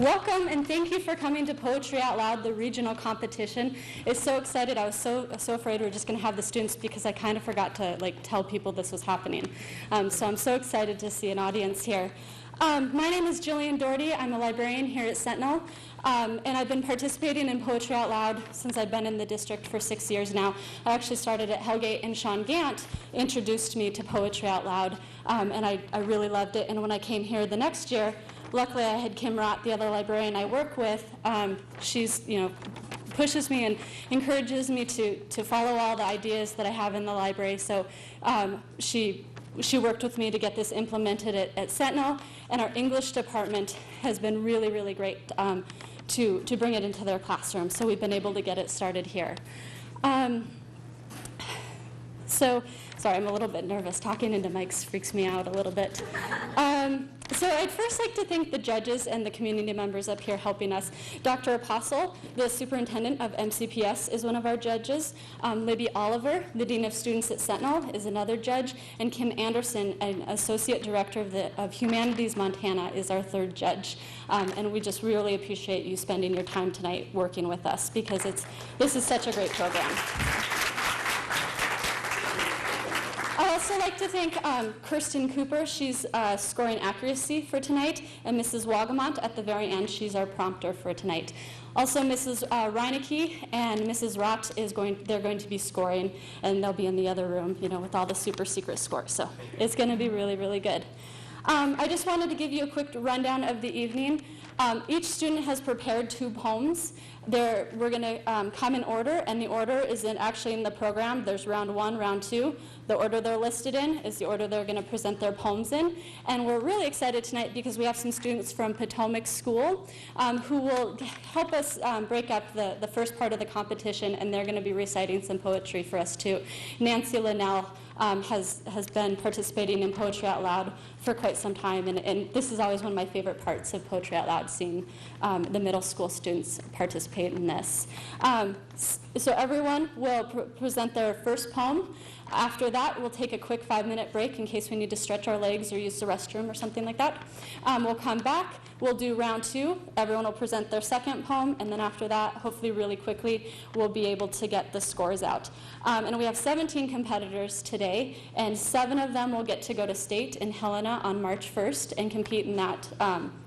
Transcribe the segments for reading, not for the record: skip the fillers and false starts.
Welcome and thank you for coming to Poetry Out Loud, the regional competition. It's so excited. I was so afraid we were just going to have the students because I kind of forgot to tell people this was happening. So I'm so excited to see an audience here. My name is Jillian Doherty. I'm a librarian here at Sentinel, and I've been participating in Poetry Out Loud since I've been in the district for 6 years now. I actually started at Hellgate, and Sean Gant introduced me to Poetry Out Loud, and I really loved it. And when I came here the next year, luckily, I had Kim Rott, the other librarian I work with. She's, pushes me and encourages me to follow all the ideas that I have in the library. So she worked with me to get this implemented at Sentinel, and our English department has been really, really great to bring it into their classroom. So we've been able to get it started here. Sorry, I'm a little bit nervous. Talking into mics freaks me out a little bit. So I'd first like to thank the judges and the community members up here helping us. Dr. Apostle, the superintendent of MCPS, is one of our judges. Libby Oliver, the dean of students at Sentinel, is another judge. And Kim Anderson, an associate director of Humanities Montana, is our third judge. And we just really appreciate you spending your time tonight working with us because this is such a great program. I'd also like to thank Kirsten Cooper. She's scoring accuracy for tonight, and Mrs. Wagamont at the very end. She's our prompter for tonight. Also, Mrs. Reinecke and Mrs. Rott they're going to be scoring, and they'll be in the other room, with all the super secret scores. So it's going to be really, really good. I just wanted to give you a quick rundown of the evening. Each student has prepared 2 poems. We're going to come in order, and the order is actually in the program. There's round 1, round 2. The order they're listed in is the order they're going to present their poems in. And we're really excited tonight because we have some students from Potomac School who will help us break up the first part of the competition, and they're going to be reciting some poetry for us too. Nancy Linnell has been participating in Poetry Out Loud for quite some time, and this is always one of my favorite parts of Poetry Out Loud, seeing the middle school students participate in this. So everyone will present their first poem. After that, we'll take a quick 5-minute break in case we need to stretch our legs or use the restroom or something like that. We'll come back. We'll do round 2. Everyone will present their second poem, and then after that, hopefully really quickly, we'll be able to get the scores out. And we have 17 competitors today, and 7 of them will get to go to state in Helena on March 1st and compete in that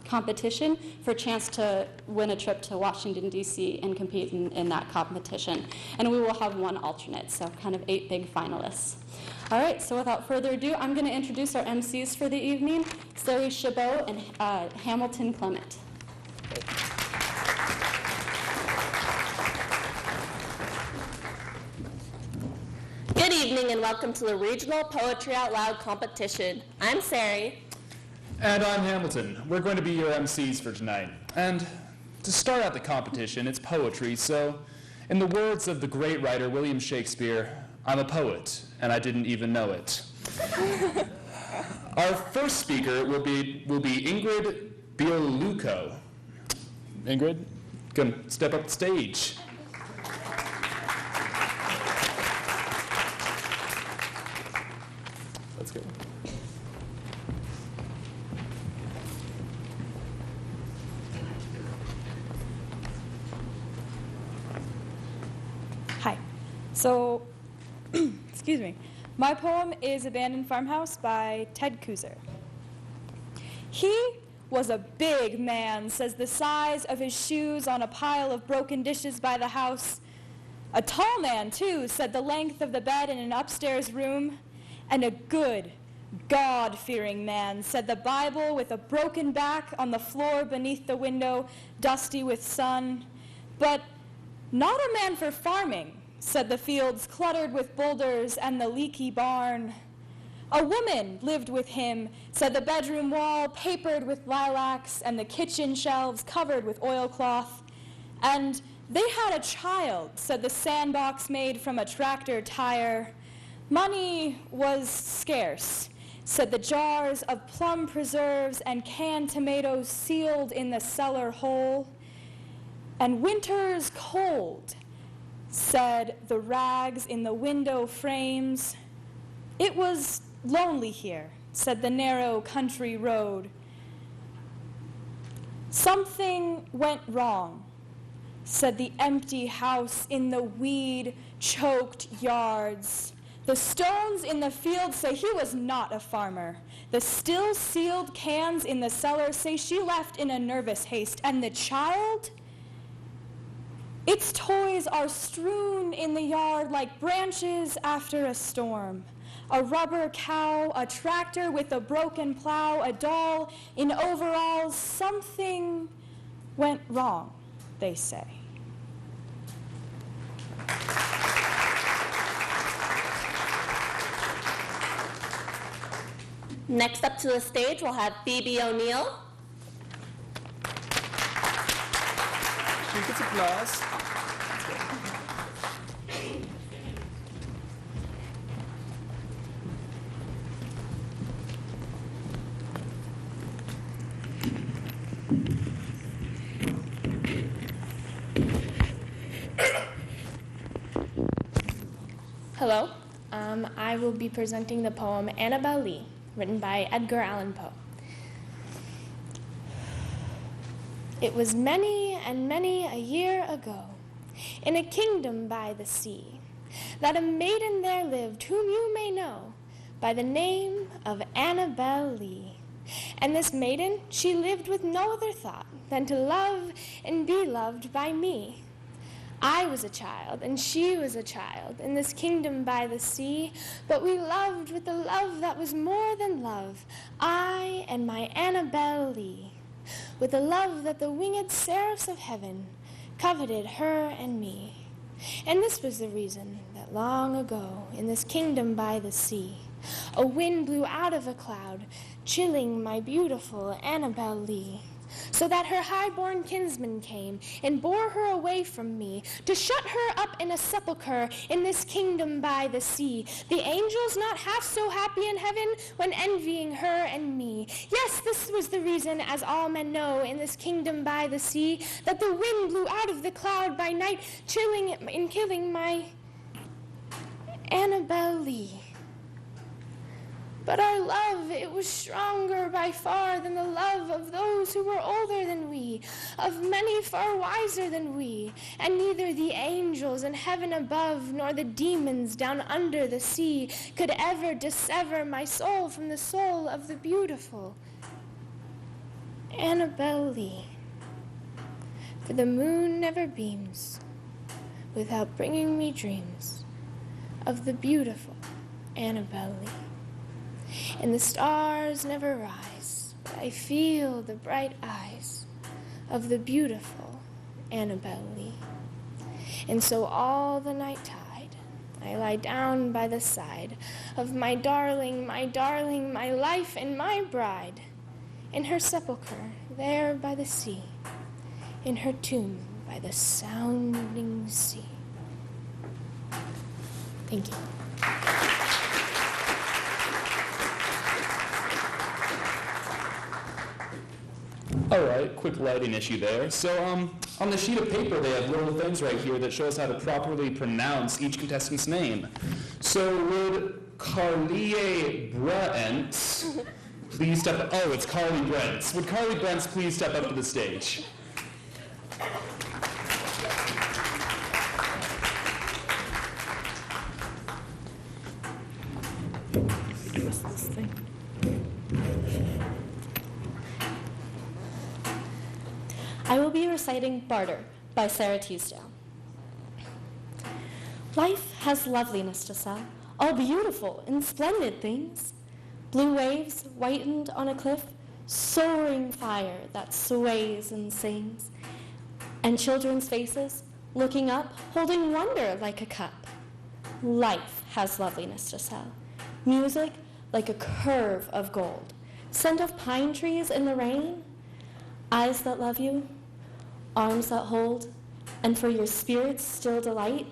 competition for a chance to win a trip to Washington, D.C. and compete in that competition. And we will have 1 alternate, so kind of 8 big finalists. All right, so without further ado, I'm going to introduce our MCs for the evening, Sari Chabot and Hamilton Clement. Good evening and welcome to the Regional Poetry Out Loud competition. I'm Sari. And I'm Hamilton. We're going to be your MCs for tonight. And to start out the competition, it's poetry, so in the words of the great writer William Shakespeare, I'm a poet, and I didn't even know it. Our first speaker will be Ingrid Bioluco. Ingrid, come step up the stage. Let's go. Hi. So, excuse me. My poem is Abandoned Farmhouse by Ted Kuzer. He was a big man, says the size of his shoes on a pile of broken dishes by the house. A tall man, too, said the length of the bed in an upstairs room. And a good, God-fearing man, said the Bible with a broken back on the floor beneath the window, dusty with sun. But not a man for farming, said the fields cluttered with boulders and the leaky barn. A woman lived with him, said the bedroom wall papered with lilacs and the kitchen shelves covered with oilcloth. And they had a child, said the sandbox made from a tractor tire. Money was scarce, said the jars of plum preserves and canned tomatoes sealed in the cellar hole. And winter's cold, said the rags in the window frames. It was lonely here, said the narrow country road. Something went wrong, said the empty house in the weed-choked yards. The stones in the field say he was not a farmer. The still-sealed cans in the cellar say she left in a nervous haste. And the child? Its toys are strewn in the yard like branches after a storm. A rubber cow, a tractor with a broken plow, a doll in overalls. Something went wrong, they say. Next up to the stage, we'll have Phoebe O'Neill. She gets applause. Hello, I will be presenting the poem Annabel Lee, written by Edgar Allan Poe. It was many and many a year ago, in a kingdom by the sea, that a maiden there lived whom you may know by the name of Annabel Lee. And this maiden, she lived with no other thought than to love and be loved by me. I was a child, and she was a child, in this kingdom by the sea, but we loved with a love that was more than love, I and my Annabel Lee, with a love that the winged seraphs of heaven coveted her and me. And this was the reason that long ago, in this kingdom by the sea, a wind blew out of a cloud, chilling my beautiful Annabel Lee, so that her high-born kinsman came and bore her away from me to shut her up in a sepulchre in this kingdom by the sea. The angels not half so happy in heaven when envying her and me. Yes, this was the reason, as all men know, in this kingdom by the sea, that the wind blew out of the cloud by night, chilling and killing my Annabel Lee. But our love, it was stronger by far than the love of those who were older than we, of many far wiser than we, and neither the angels in heaven above nor the demons down under the sea could ever dissever my soul from the soul of the beautiful Annabel Lee. For the moon never beams without bringing me dreams of the beautiful Annabel Lee. And the stars never rise, but I feel the bright eyes of the beautiful Annabel Lee. And so all the night tide, I lie down by the side of my darling, my life and my bride, in her sepulchre there by the sea, in her tomb by the sounding sea. Thank you. All right, quick lighting issue there. So on the sheet of paper, they have little things right here that show us how to properly pronounce each contestant's name. So would Carly Brents please step up? Oh, it's Carly Brents. Would Carly Brents please step up to the stage? What's this thing? I will be reciting Barter by Sarah Teasdale. Life has loveliness to sell, all beautiful and splendid things. Blue waves whitened on a cliff, soaring fire that sways and sings, and children's faces looking up, holding wonder like a cup. Life has loveliness to sell, music like a curve of gold, scent of pine trees in the rain, eyes that love you, arms that hold, and for your spirit's still delight,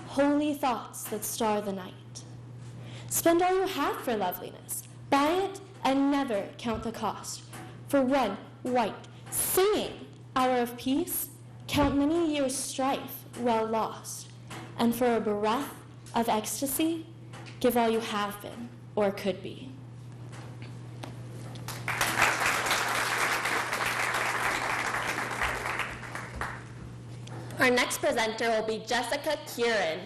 holy thoughts that star the night. Spend all you have for loveliness, buy it and never count the cost. For one white, singing hour of peace, count many years' strife well lost. And for a breath of ecstasy, give all you have been or could be. Our next presenter will be Jessica Kieran.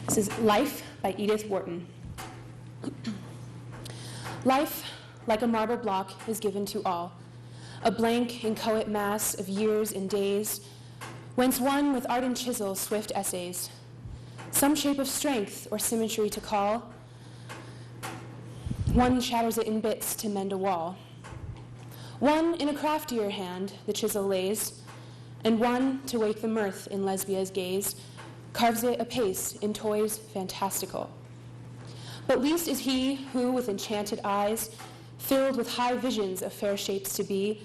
This is Life by Edith Wharton. Life, like a marble block, is given to all, a blank, inchoate mass of years and days, whence one with ardent chisel swift essays, some shape of strength or symmetry to call. One shatters it in bits to mend a wall. One in a craftier hand the chisel lays, and one, to wake the mirth in Lesbia's gaze, carves it apace in toys fantastical. But least is he who, with enchanted eyes, filled with high visions of fair shapes to be,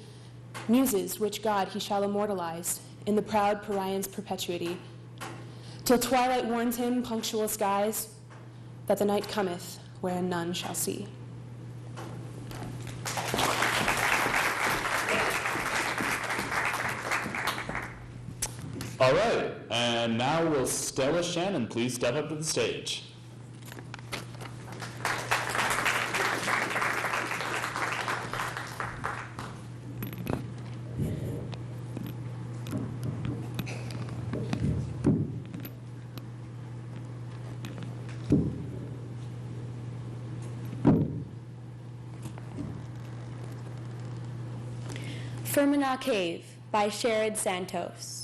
muses which God he shall immortalize in the proud Parian's perpetuity, till twilight warns him, punctual skies, that the night cometh wherein none shall see. All right, and now will Stella Shannon please step up to the stage. Fermanagh Cave by Sherrod Santos.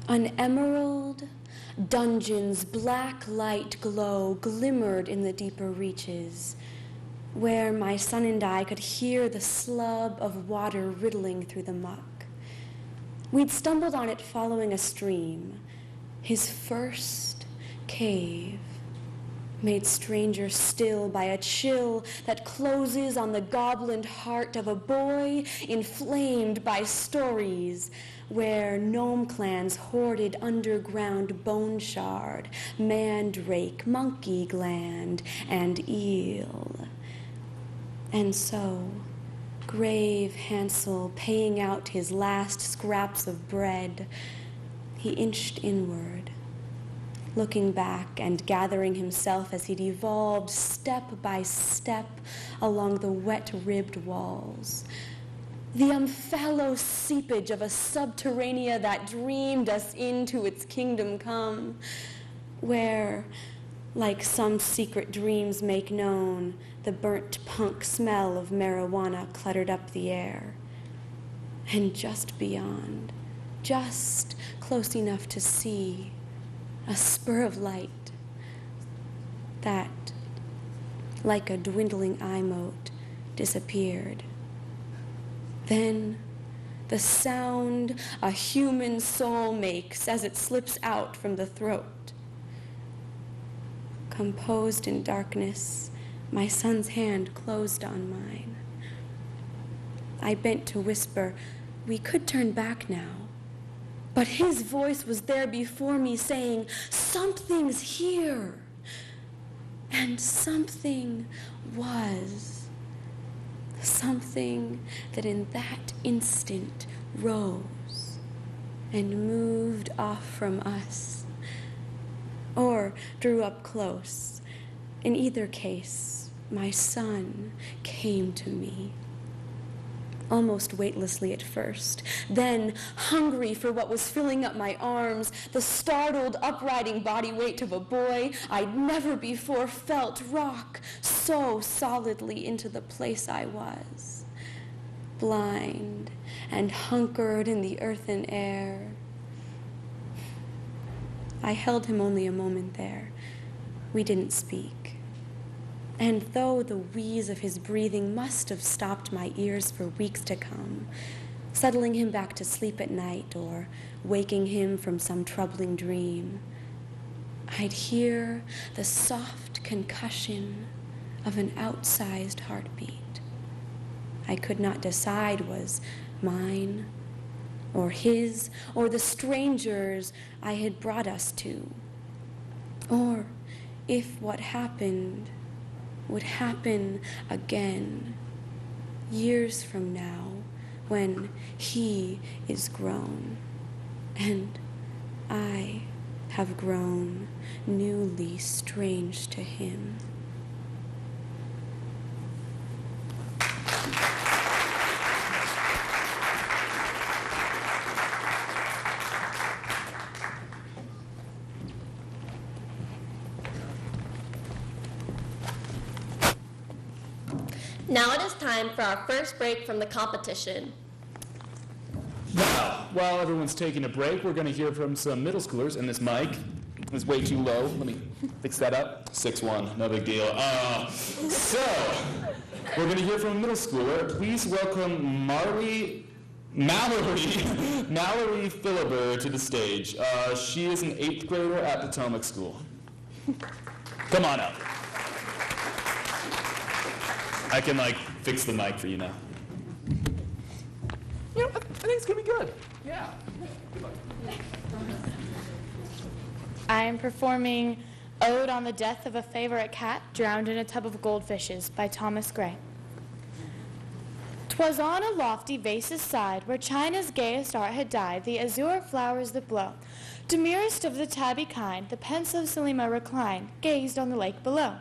An emerald dungeon's black light glow glimmered in the deeper reaches, where my son and I could hear the slub of water riddling through the muck. We'd stumbled on it following a stream, his first cave, made stranger still by a chill that closes on the goblin heart of a boy inflamed by stories where gnome clans hoarded underground bone shard, mandrake, monkey gland, and eel. And so, grave Hansel paying out his last scraps of bread, he inched inward, looking back and gathering himself as he devolved step by step along the wet-ribbed walls. The umfallow seepage of a subterranea that dreamed us into its kingdom come, where, like some secret dreams make known, the burnt punk smell of marijuana cluttered up the air. And just beyond, just close enough to see, a spur of light that, like a dwindling eye mote, disappeared. Then the sound a human soul makes as it slips out from the throat. Composed in darkness, my son's hand closed on mine. I bent to whisper, we could turn back now. But his voice was there before me saying, something's here. And something was. Something that in that instant rose and moved off from us, or drew up close. In either case, my son came to me, almost weightlessly at first, then hungry for what was filling up my arms, the startled, upriding body weight of a boy I'd never before felt rock so solidly into the place I was, blind and hunkered in the earthen air. I held him only a moment there. We didn't speak. And though the wheeze of his breathing must have stopped my ears for weeks to come, settling him back to sleep at night or waking him from some troubling dream, I'd hear the soft concussion of an outsized heartbeat. I could not decide was mine or his, or the strangers I had brought us to. Or if what happened would happen again, years from now, when he is grown, and I have grown newly strange to him. Now it is time for our first break from the competition. Now, while everyone's taking a break, we're going to hear from some middle schoolers, and this mic is way too low. Let me fix that up. 6'1", no big deal. So, we're going to hear from a middle schooler. Please welcome Mallory Philibert to the stage. She is an 8th grader at Potomac School. Come on up. I can, fix the mic for you now. You know, I think it's going to be good. Yeah. Good luck. I am performing Ode on the Death of a Favorite Cat Drowned in a Tub of Goldfishes by Thomas Gray. 'Twas on a lofty vase's side, where China's gayest art had dyed the azure flowers that blow. Demurest of the tabby kind, the pensive Selima reclined, gazed on the lake below.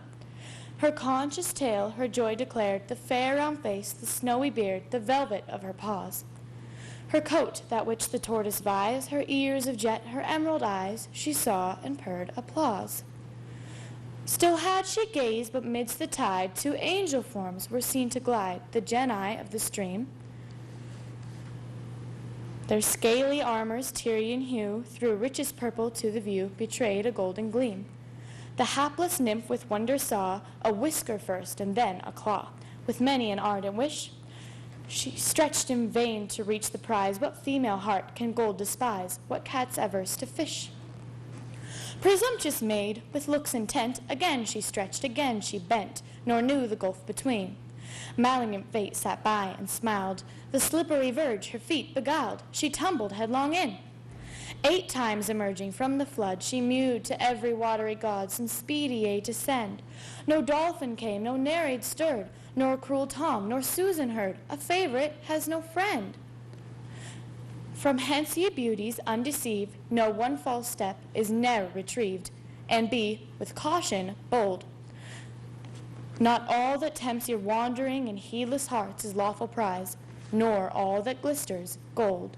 Her conscious tale, her joy declared, the fair round face, the snowy beard, the velvet of her paws. Her coat, that which the tortoise vies, her ears of jet, her emerald eyes, she saw and purred applause. Still had she gazed, but midst the tide 2 angel forms were seen to glide, the genii of the stream. Their scaly armors, Tyrian hue, through richest purple to the view, betrayed a golden gleam. The hapless nymph with wonder saw a whisker first, and then a claw. With many an ardent wish, she stretched in vain to reach the prize. What female heart can gold despise? What cat's averse to fish? Presumptuous maid, with looks intent, again she stretched, again she bent, nor knew the gulf between. Malignant fate sat by and smiled. The slippery verge her feet beguiled. She tumbled headlong in. 8 times emerging from the flood, she mewed to every watery god some speedy aid to send. No dolphin came, no nereid stirred, nor cruel Tom, nor Susan heard. A favorite has no friend. From hence, ye beauties, undeceived, no one false step is ne'er retrieved, and be, with caution, bold. Not all that tempts your wandering and heedless hearts is lawful prize, nor all that glisters gold.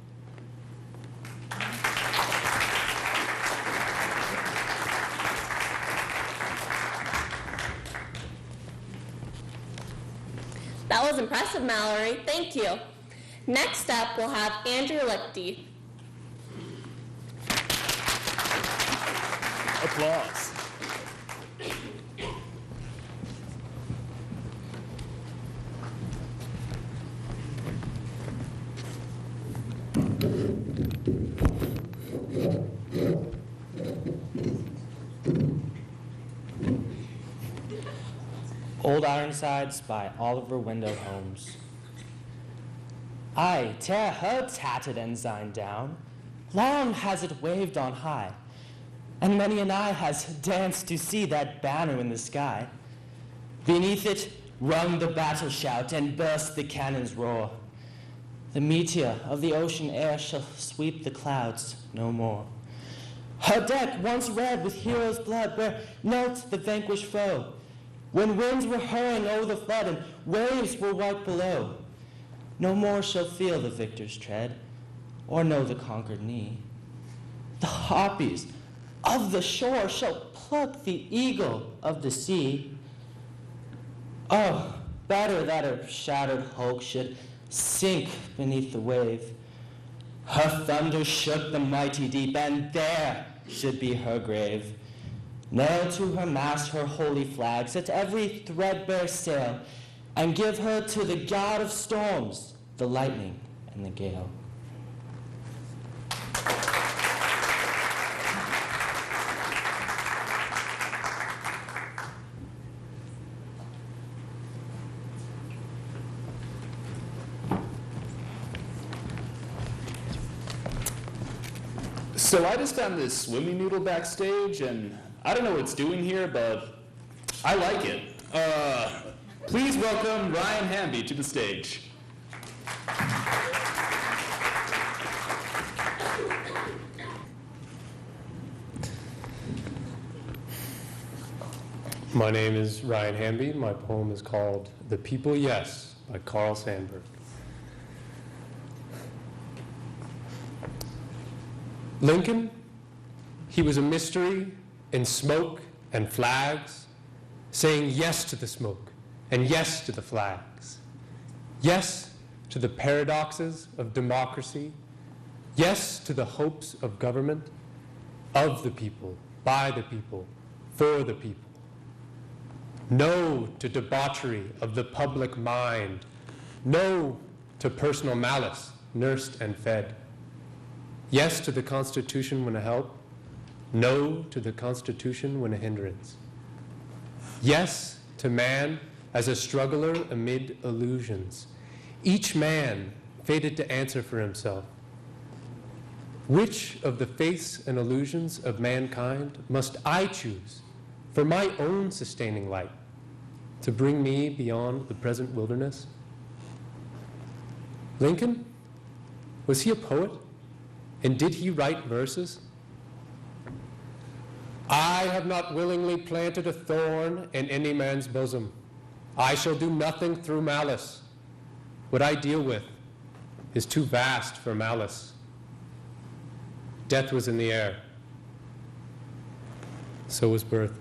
That was impressive, Mallory. Thank you. Next up, we'll have Andrew Lichty. Applause. Old Ironsides by Oliver Wendell Holmes. I tear her tattered ensign down. Long has it waved on high, and many an eye has danced to see that banner in the sky. Beneath it rung the battle shout and burst the cannon's roar. The meteor of the ocean air shall sweep the clouds no more. Her deck once red with heroes' blood, where knelt the vanquished foe, when winds were hurrying o'er the flood and waves were white below. No more shall feel the victor's tread, or know the conquered knee. The harpies of the shore shall pluck the eagle of the sea. Oh, better that her shattered hulk should sink beneath the wave. Her thunder shook the mighty deep, and there should be her grave. Nail to her mast her holy flag, set every threadbare sail, and give her to the god of storms, the lightning and the gale. So I just found this swimming noodle backstage, and I don't know what it's doing here, but I like it. Please welcome Ryan Hamby to the stage. My name is Ryan Hamby. My poem is called The People Yes by Carl Sandburg. Lincoln, he was a mystery in smoke and flags, saying yes to the smoke and yes to the flags. Yes to the paradoxes of democracy. Yes to the hopes of government, of the people, by the people, for the people. No to debauchery of the public mind. No to personal malice, nursed and fed. Yes to the Constitution when a help. No to the Constitution when a hindrance. Yes to man as a struggler amid illusions. Each man fated to answer for himself. Which of the faiths and illusions of mankind must I choose for my own sustaining light to bring me beyond the present wilderness? Lincoln, was he a poet? And did he write verses? I have not willingly planted a thorn in any man's bosom. I shall do nothing through malice. What I deal with is too vast for malice. Death was in the air. So was birth.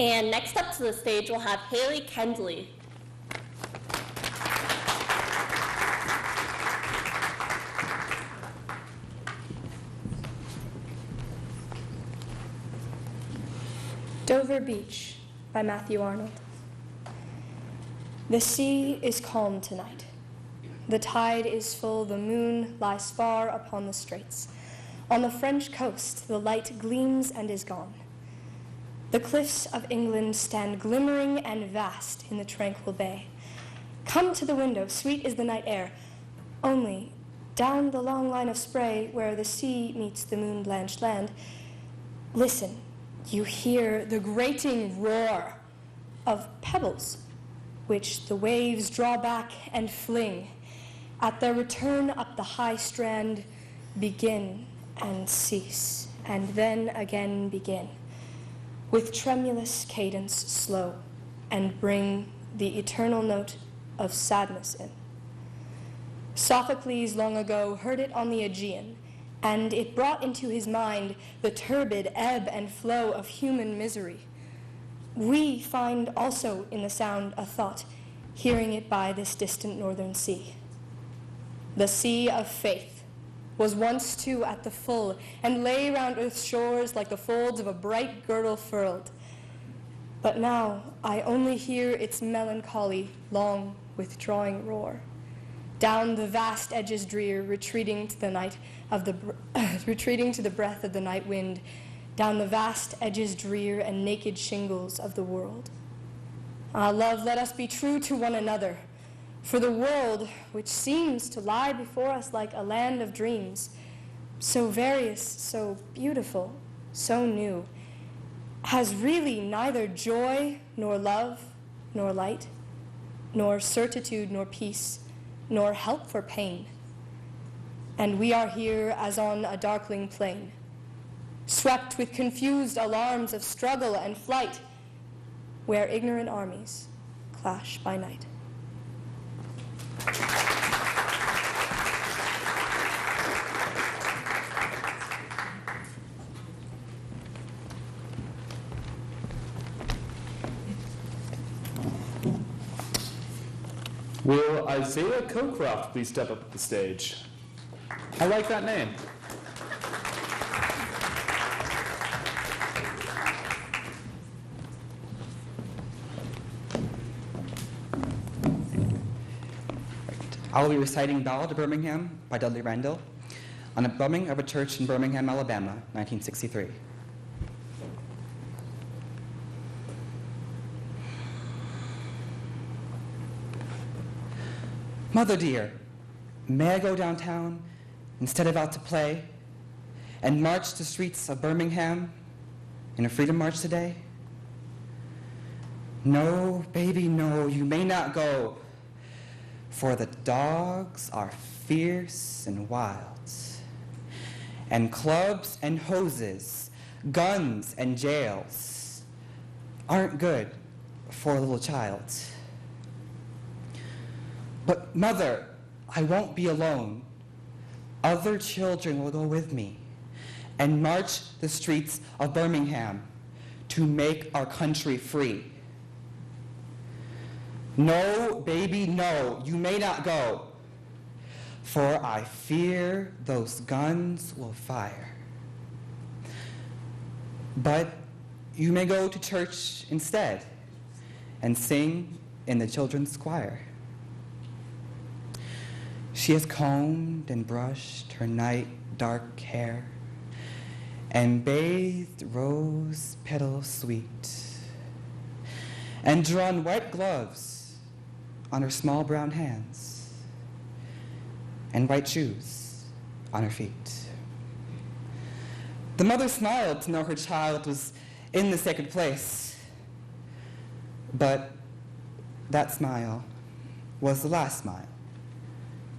And next up to the stage, we'll have Haley Kendley. Dover Beach by Matthew Arnold. The sea is calm tonight. The tide is full, the moon lies far upon the straits. On the French coast, the light gleams and is gone. The cliffs of England stand glimmering and vast in the tranquil bay. Come to the window, sweet is the night air. Only, down the long line of spray where the sea meets the moon-blanched land, listen, you hear the grating roar of pebbles, which the waves draw back and fling. At their return up the high strand, begin and cease, and then again begin, with tremulous cadence slow, and bring the eternal note of sadness in. Sophocles long ago heard it on the Aegean, and it brought into his mind the turbid ebb and flow of human misery. We find also in the sound a thought, hearing it by this distant northern sea. The sea of faith was once too at the full, and lay round earth's shores like the folds of a bright girdle furled. But now I only hear its melancholy, long withdrawing roar. Down the vast edges drear, retreating to the night of retreating to the breath of the night wind, down the vast edges drear and naked shingles of the world. Ah, love, let us be true to one another. For the world, which seems to lie before us like a land of dreams, so various, so beautiful, so new, has really neither joy, nor love, nor light, nor certitude, nor peace, nor help for pain. And we are here as on a darkling plain, swept with confused alarms of struggle and flight, where ignorant armies clash by night. Will Isaiah Cocroft please step up to the stage? I like that name. I will be reciting Ballad of Birmingham by Dudley Randall on a bombing of a church in Birmingham, Alabama, 1963. Mother dear, may I go downtown instead of out to play and march the streets of Birmingham in a freedom march today? No, baby, no, you may not go, for the dogs are fierce and wild, and clubs and hoses, guns and jails aren't good for a little child. But mother, I won't be alone. Other children will go with me and march the streets of Birmingham to make our country free. No, baby, no, you may not go, for I fear those guns will fire. But you may go to church instead and sing in the children's choir. She has combed and brushed her night dark hair and bathed rose petals sweet and drawn white gloves on her small brown hands and white shoes on her feet. The mother smiled to know her child was in the sacred place, but that smile was the last smile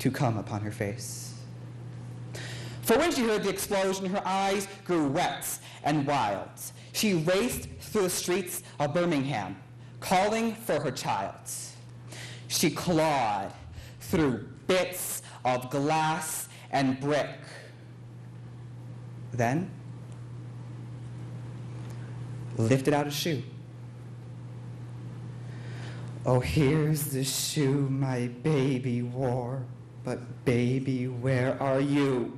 to come upon her face. For when she heard the explosion, her eyes grew wet and wild. She raced through the streets of Birmingham, calling for her child. She clawed through bits of glass and brick. Then lifted out a shoe. Oh, here's the shoe my baby wore, but baby, where are you?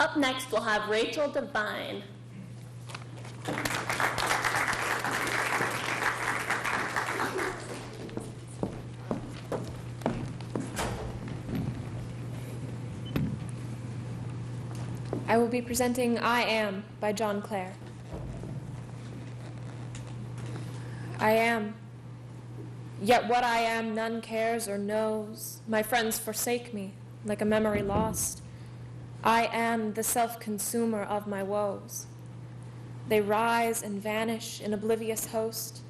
Up next, we'll have Rachel Devine. I will be presenting I Am by John Clare. I am. Yet what I am none cares or knows. My friends forsake me like a memory lost. I am the self-consumer of my woes. They rise and vanish in oblivious host,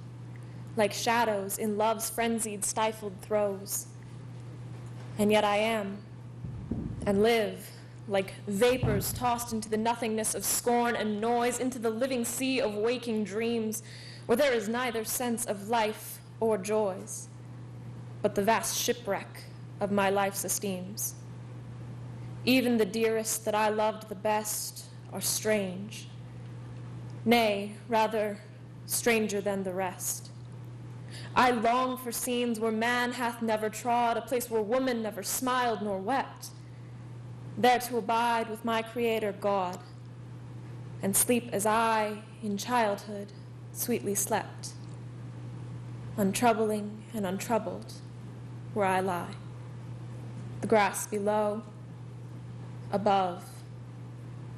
like shadows in love's frenzied, stifled throes. And yet I am, and live, like vapors tossed into the nothingness of scorn and noise, into the living sea of waking dreams, where there is neither sense of life or joys, but the vast shipwreck of my life's esteems. Even the dearest that I loved the best are strange, nay, rather stranger than the rest. I long for scenes where man hath never trod, a place where woman never smiled nor wept, there to abide with my Creator God, and sleep as I, in childhood, sweetly slept, untroubling and untroubled, where I lie. The grass below, above,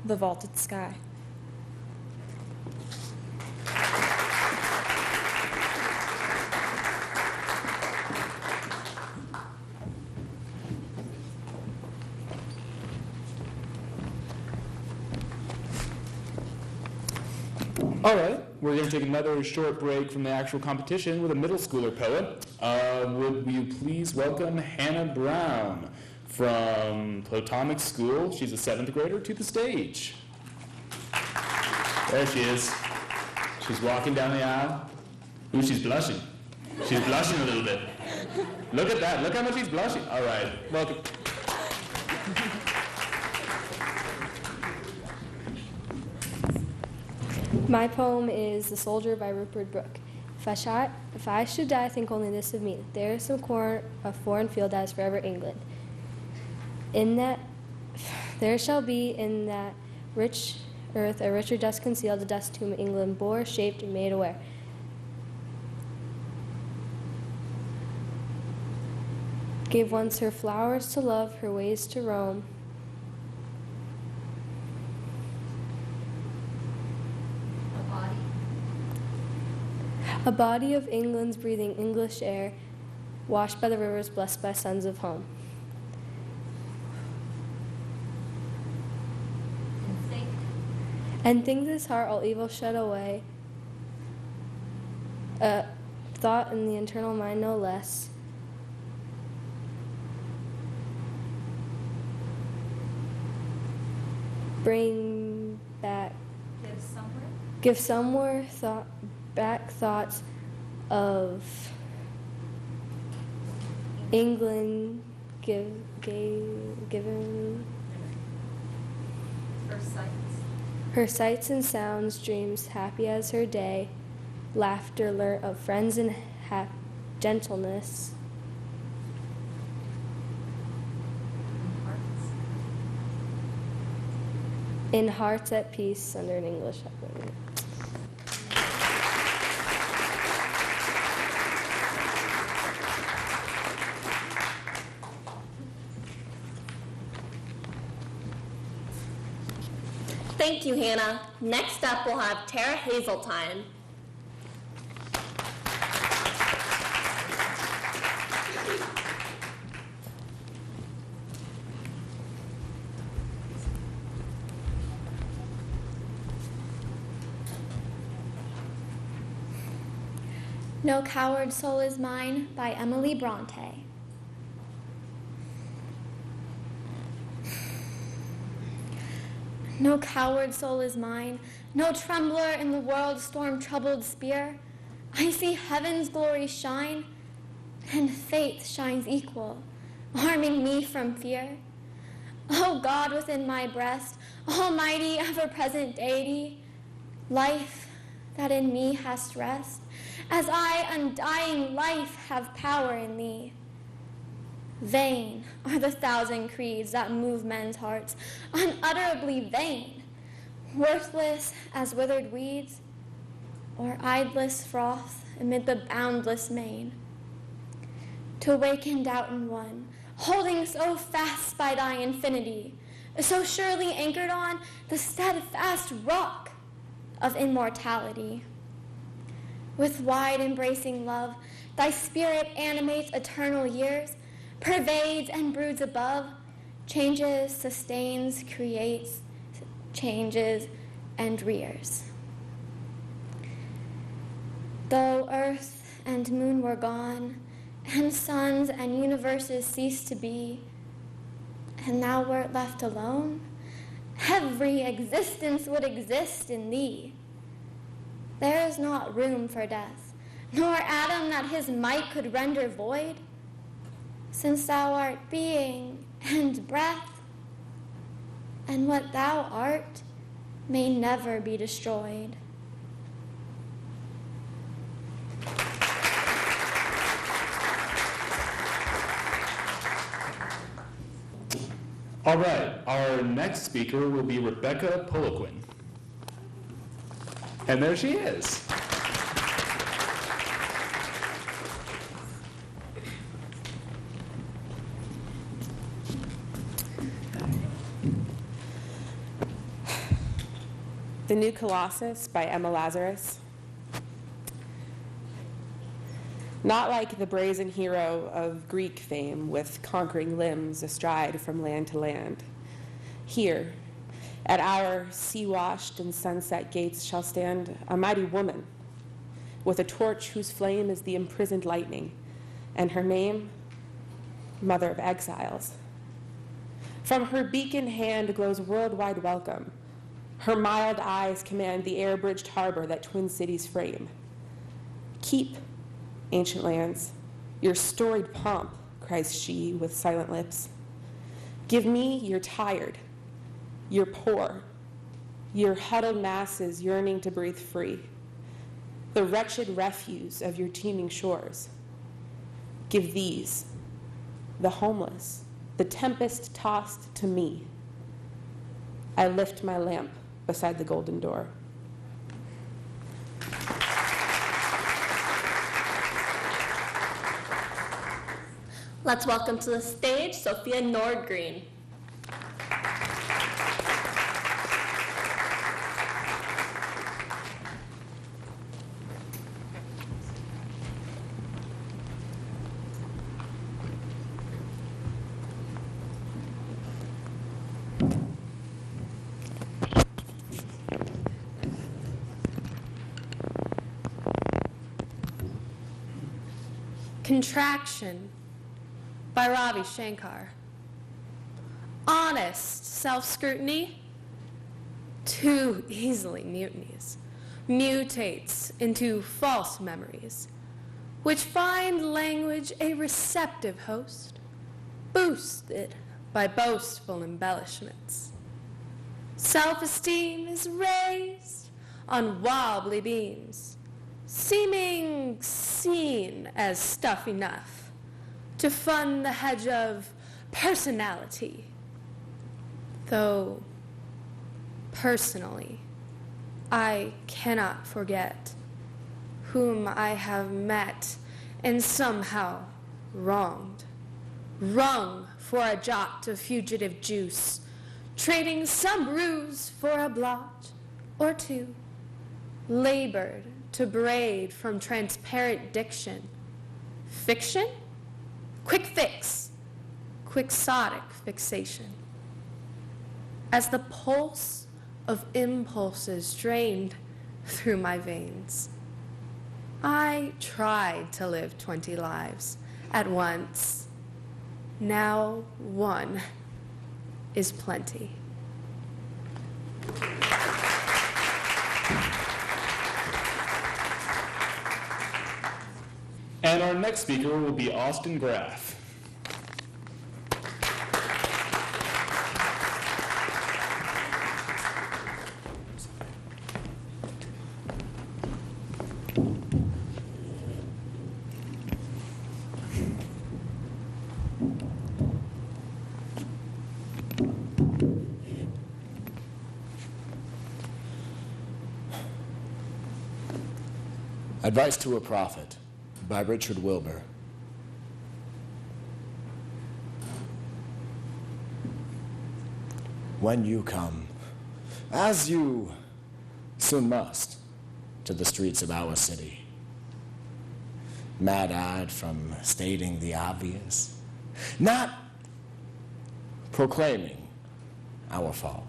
the vaulted sky. All right, we're going to take another short break from the actual competition with a middle schooler poet. Would you please welcome Hannah Brown from Potomac School. She's a 7th grader to the stage. There she is. She's walking down the aisle. Ooh, she's blushing. She's blushing a little bit. Look at that. Look how much she's blushing. All right, welcome. My poem is The Soldier by Rupert Brooke. If I should die, think only this of me. There is some corn, a foreign field that is forever England. In that, there shall be in that rich earth a richer dust concealed, the dust whom England bore, shaped, and made aware. Gave once her flowers to love, her ways to roam. A body of England's breathing English air, washed by the rivers, blessed by sons of home. And think this heart all evil shed away, thought in the internal mind no less. Bring back, give somewhere back thoughts of England given her sights and sounds, dreams happy as her day, laughter learnt of friends and gentleness. In hearts at peace under an English heaven. Thank you, Hannah. Next up, we'll have Tara Hazeltine. No Coward Soul Is Mine by Emily Bronte. No coward soul is mine, no trembler in the world's storm-troubled spear. I see heaven's glory shine, and faith shines equal, arming me from fear. O God within my breast, almighty, ever-present deity, life that in me hast rest, as I, undying life, have power in thee. Vain are the thousand creeds that move men's hearts, unutterably vain, worthless as withered weeds, or idless froth amid the boundless main. To awaken doubt in one, holding so fast by thy infinity, so surely anchored on the steadfast rock of immortality. With wide embracing love, thy spirit animates eternal years, pervades and broods above, changes, sustains, creates, changes, and rears. Though earth and moon were gone, and suns and universes ceased to be, and thou wert left alone, every existence would exist in thee. There is not room for death, nor atom that his might could render void, since thou art being and breath, and what thou art may never be destroyed. All right, our next speaker will be Rebecca Poliquin. And there she is. The New Colossus by Emma Lazarus. Not like the brazen hero of Greek fame with conquering limbs astride from land to land. Here, at our sea-washed and sunset gates shall stand a mighty woman with a torch whose flame is the imprisoned lightning, and her name, Mother of Exiles. From her beacon hand glows worldwide welcome. Her mild eyes command the air-bridged harbor that twin cities frame. Keep, ancient lands, your storied pomp, cries she with silent lips. Give me your tired, your poor, your huddled masses yearning to breathe free. the wretched refuse of your teeming shores. Give these, the homeless, the tempest-tossed, to me. I lift my lamp beside the golden door. Let's welcome to the stage Sophia Nordgreen. Contraction by Ravi Shankar. Honest self-scrutiny too easily mutates into false memories, which find language a receptive host, boosted by boastful embellishments. Self-esteem is raised on wobbly beams, seeming seen as stuff enough to fund the hedge of personality. Though, personally, I cannot forget whom I have met and somehow wronged, wrung for a jot of fugitive juice, trading some bruise for a blot or two, labored to braid from transparent diction. Fiction? Quick fix, quixotic fixation. As the pulse of impulses drained through my veins, I tried to live 20 lives at once. Now one is plenty. And our next speaker will be Austin Graff. Advice to a Prophet by Richard Wilbur. When you come, as you soon must, to the streets of our city, mad-eyed from stating the obvious, not proclaiming our fall,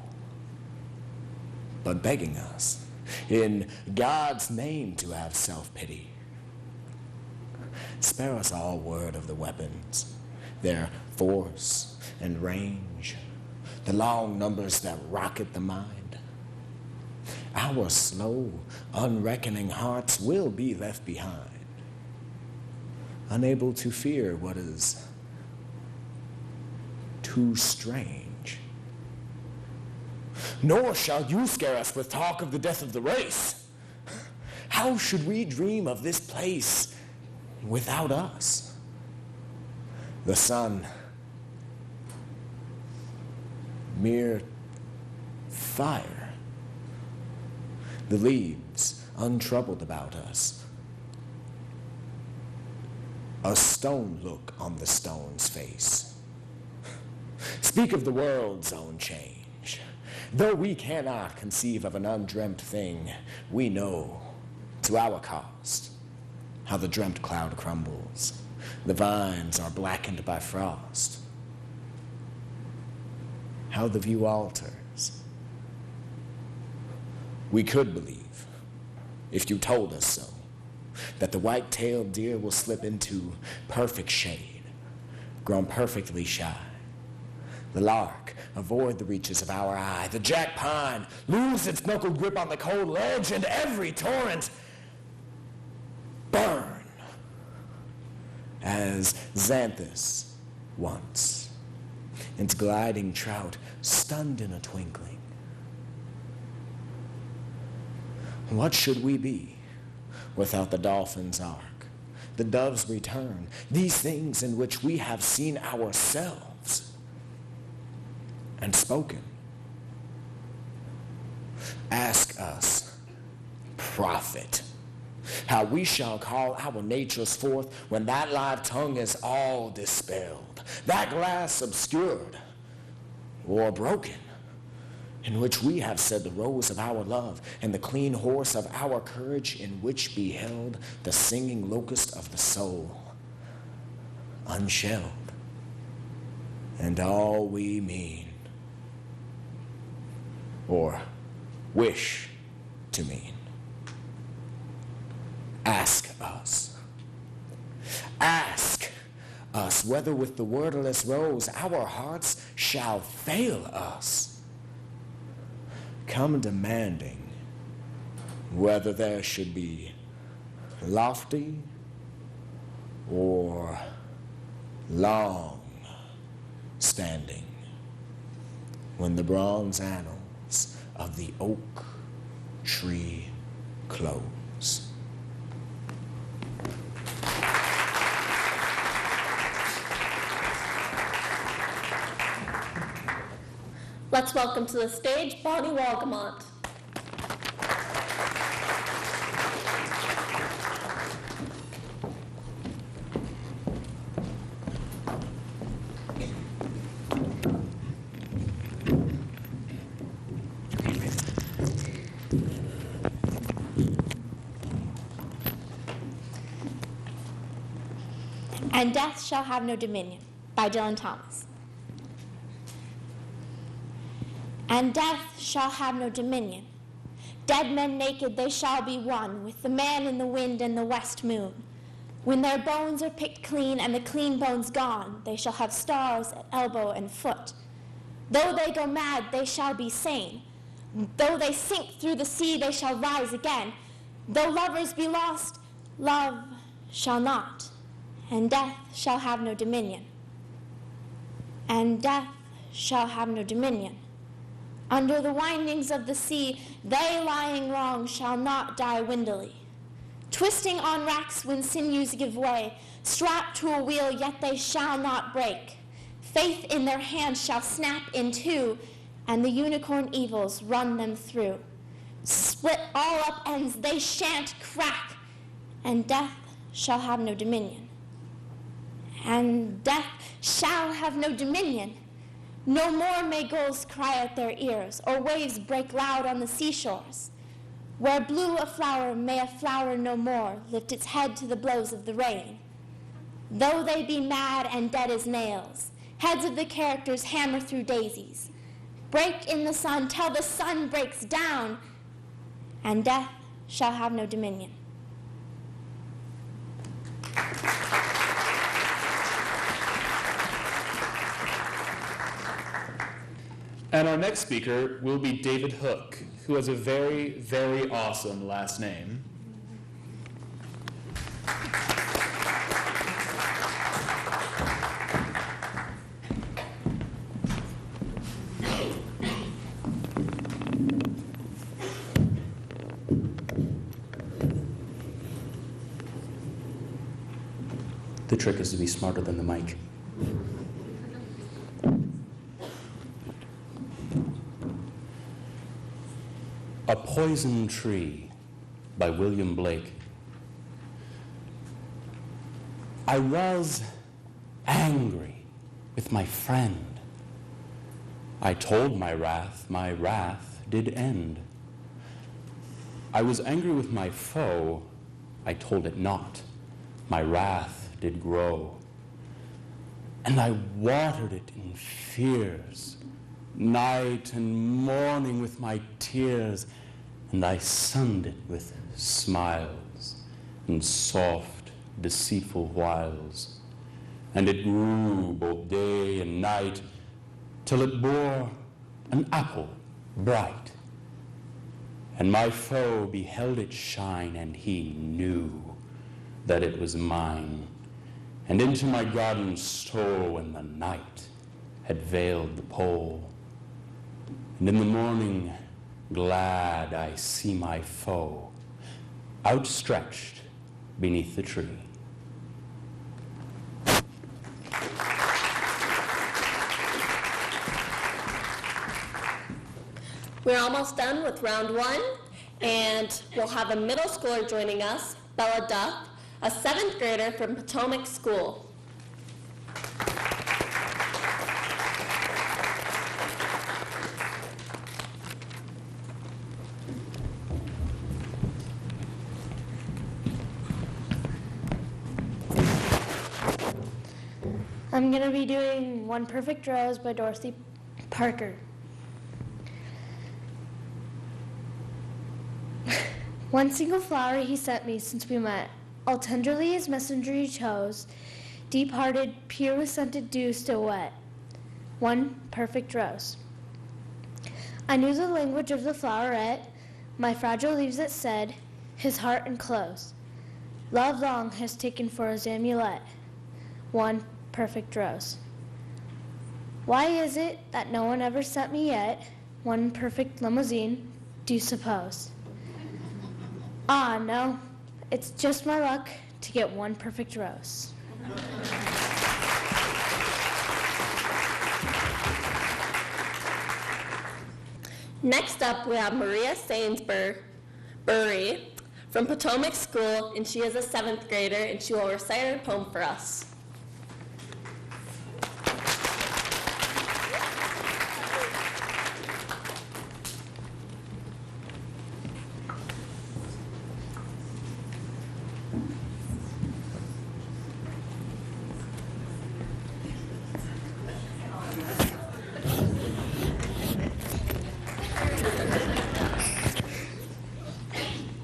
but begging us in God's name to have self-pity. Spare us all word of the weapons, their force and range, the long numbers that rocket the mind. Our slow, unreckoning hearts will be left behind, unable to fear what is too strange. Nor shall you scare us with talk of the death of the race. How should we dream of this place without us? The sun, mere fire. The leaves, untroubled about us. A stone look on the stone's face. Speak of the world's own change. Though we cannot conceive of an undreamt thing, we know, to our cost, how the dreamt cloud crumbles. The vines are blackened by frost. How the view alters. We could believe, if you told us so, that the white-tailed deer will slip into perfect shade, grown perfectly shy. The lark avoid the reaches of our eye. The jack pine lose its knuckled grip on the cold ledge, and every torrent burn as Xanthus once, its gliding trout stunned in a twinkling. What should we be? without the dolphin's ark, the dove's return, these things in which we have seen ourselves and spoken. Ask us, prophet, how we shall call our natures forth when that live tongue is all dispelled, that glass obscured or broken, in which we have said the rose of our love and the clean horse of our courage, in which beheld the singing locust of the soul, unshelled, and all we mean, or wish to mean. Ask us. Ask us whether with the wordless rose our hearts shall fail us. Come demanding whether there should be lofty or long standing when the bronze annals of the oak tree close. Let's welcome to the stage Bonnie Walgamont. And Death Shall Have No Dominion by Dylan Thomas. And death shall have no dominion. Dead men naked they shall be one with the man in the wind and the west moon. When their bones are picked clean and the clean bones gone, they shall have stars at elbow and foot. Though they go mad, they shall be sane. Though they sink through the sea, they shall rise again. Though lovers be lost, love shall not, and death shall have no dominion. And death shall have no dominion. Under the windings of the sea, they lying wrong shall not die windily. Twisting on racks when sinews give way, strapped to a wheel, yet they shall not break. Faith in their hands shall snap in two, and the unicorn evils run them through. Split all up ends, they shan't crack, and death shall have no dominion. And death shall have no dominion. No more may gulls cry at their ears, or waves break loud on the seashores. Where blew a flower, may a flower no more lift its head to the blows of the rain. Though they be mad and dead as nails, heads of the characters hammer through daisies. Break in the sun till the sun breaks down, and death shall have no dominion. And our next speaker will be David Hook, who has a very, very awesome last name. The trick is to be smarter than the mic. A Poison Tree by William Blake. I was angry with my friend. I told my wrath did end. I was angry with my foe, I told it not, my wrath did grow. And I watered it in fears, night and morning with my tears, and I sunned it with smiles and soft, deceitful wiles. And it grew both day and night, till it bore an apple bright. And my foe beheld it shine, and he knew that it was mine. And into my garden stole when the night had veiled the pole. And in the morning, glad I see my foe, outstretched beneath the tree. We're almost done with round one, and we'll have a middle schooler joining us, Bella Duff, a 7th grader from Potomac School. I'm going to be doing One Perfect Rose by Dorothy Parker. One single flower he sent me since we met, all tenderly his messenger he chose, deep-hearted, pure with scented dew still wet. One perfect rose. I knew the language of the floweret, my fragile leaves it said, his heart enclosed. Love long has taken for his amulet. One perfect rose. Why is it that no one ever sent me yet one perfect limousine, do you suppose? Ah, no, it's just my luck to get one perfect rose. Next up, we have Maria Sainsbury from Potomac School, and she is a 7th grader, and she will recite her poem for us.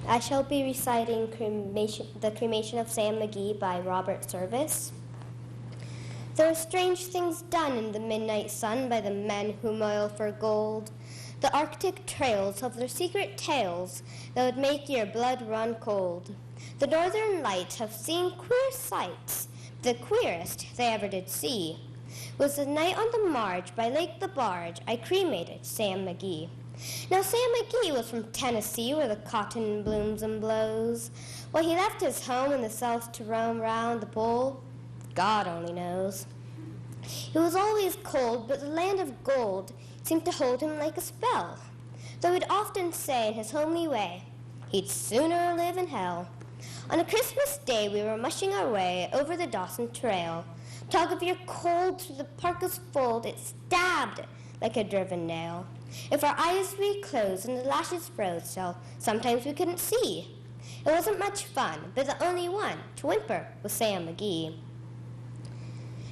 I shall be reciting The Cremation of Sam McGee by Robert Service. There are strange things done in the midnight sun by the men who moil for gold. The Arctic trails have their secret tales that would make your blood run cold. The northern lights have seen queer sights. The queerest they ever did see was the night on the marge by Lake the Barge I cremated Sam McGee. Now Sam McGee was from Tennessee where the cotton blooms and blows. Why he left his home in the south to roam round the pole, God only knows. It was always cold, but the land of gold seemed to hold him like a spell. Though he'd often say in his homely way, he'd sooner live in hell. On a Christmas day we were mushing our way over the Dawson Trail. Tug of your cold through the parka's fold, it stabbed like a driven nail. If our eyes we closed and the lashes froze till sometimes we couldn't see. It wasn't much fun, but the only one to whimper was Sam McGee.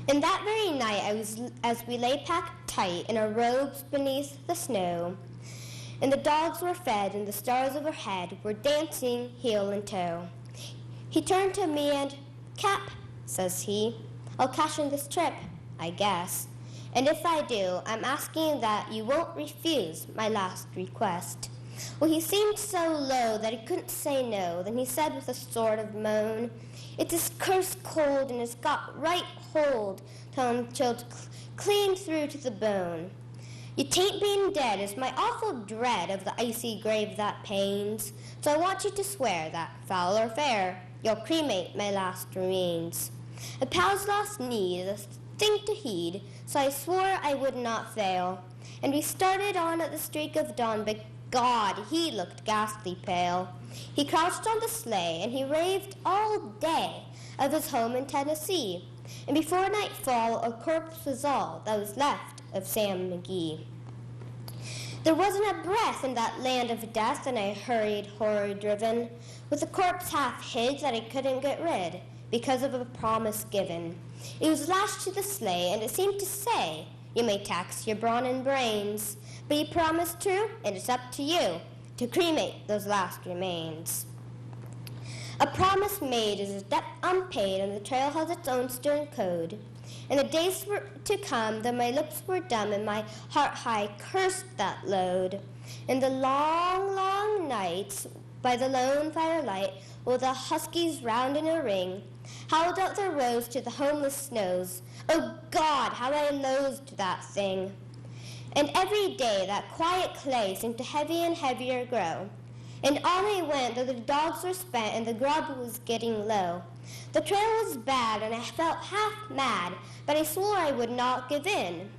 And that very night, as we lay packed tight in our robes beneath the snow, and the dogs were fed and the stars overhead were dancing heel and toe, he turned to me and, "Cap," says he, "I'll cash in this trip, I guess. And if I do, I'm asking that you won't refuse my last request." Well, he seemed so low that he couldn't say no. Then he said with a sort of moan, "It's this cursed cold and it's got right hold till I'm chilled clean through to the bone. You tain't being dead is my awful dread of the icy grave that pains. So I want you to swear that, foul or fair, you'll cremate my last remains." A pal's last need is a thing to heed, so I swore I would not fail. And we started on at the streak of dawn, but God, he looked ghastly pale. He crouched on the sleigh, and he raved all day of his home in Tennessee. And before nightfall, a corpse was all that was left of Sam McGee. There wasn't a breath in that land of death, and I hurried, horror-driven, with the corpse half hid that I couldn't get rid, because of a promise given. It was lashed to the sleigh, and it seemed to say, "You may tax your brawn and brains, but you promised true, and it's up to you to cremate those last remains." A promise made is a debt unpaid, and the trail has its own stern code. In the days to come, though my lips were dumb and my heart high cursed that load, in the long, long nights by the lone firelight, while the huskies round in a ring howled out their woes to the homeless snows. Oh God, how I loathed that thing. And every day that quiet clay seemed to heavy and heavier grow. And on I went, though the dogs were spent and the grub was getting low. The trail was bad, and I felt half mad, but I swore I would not give in.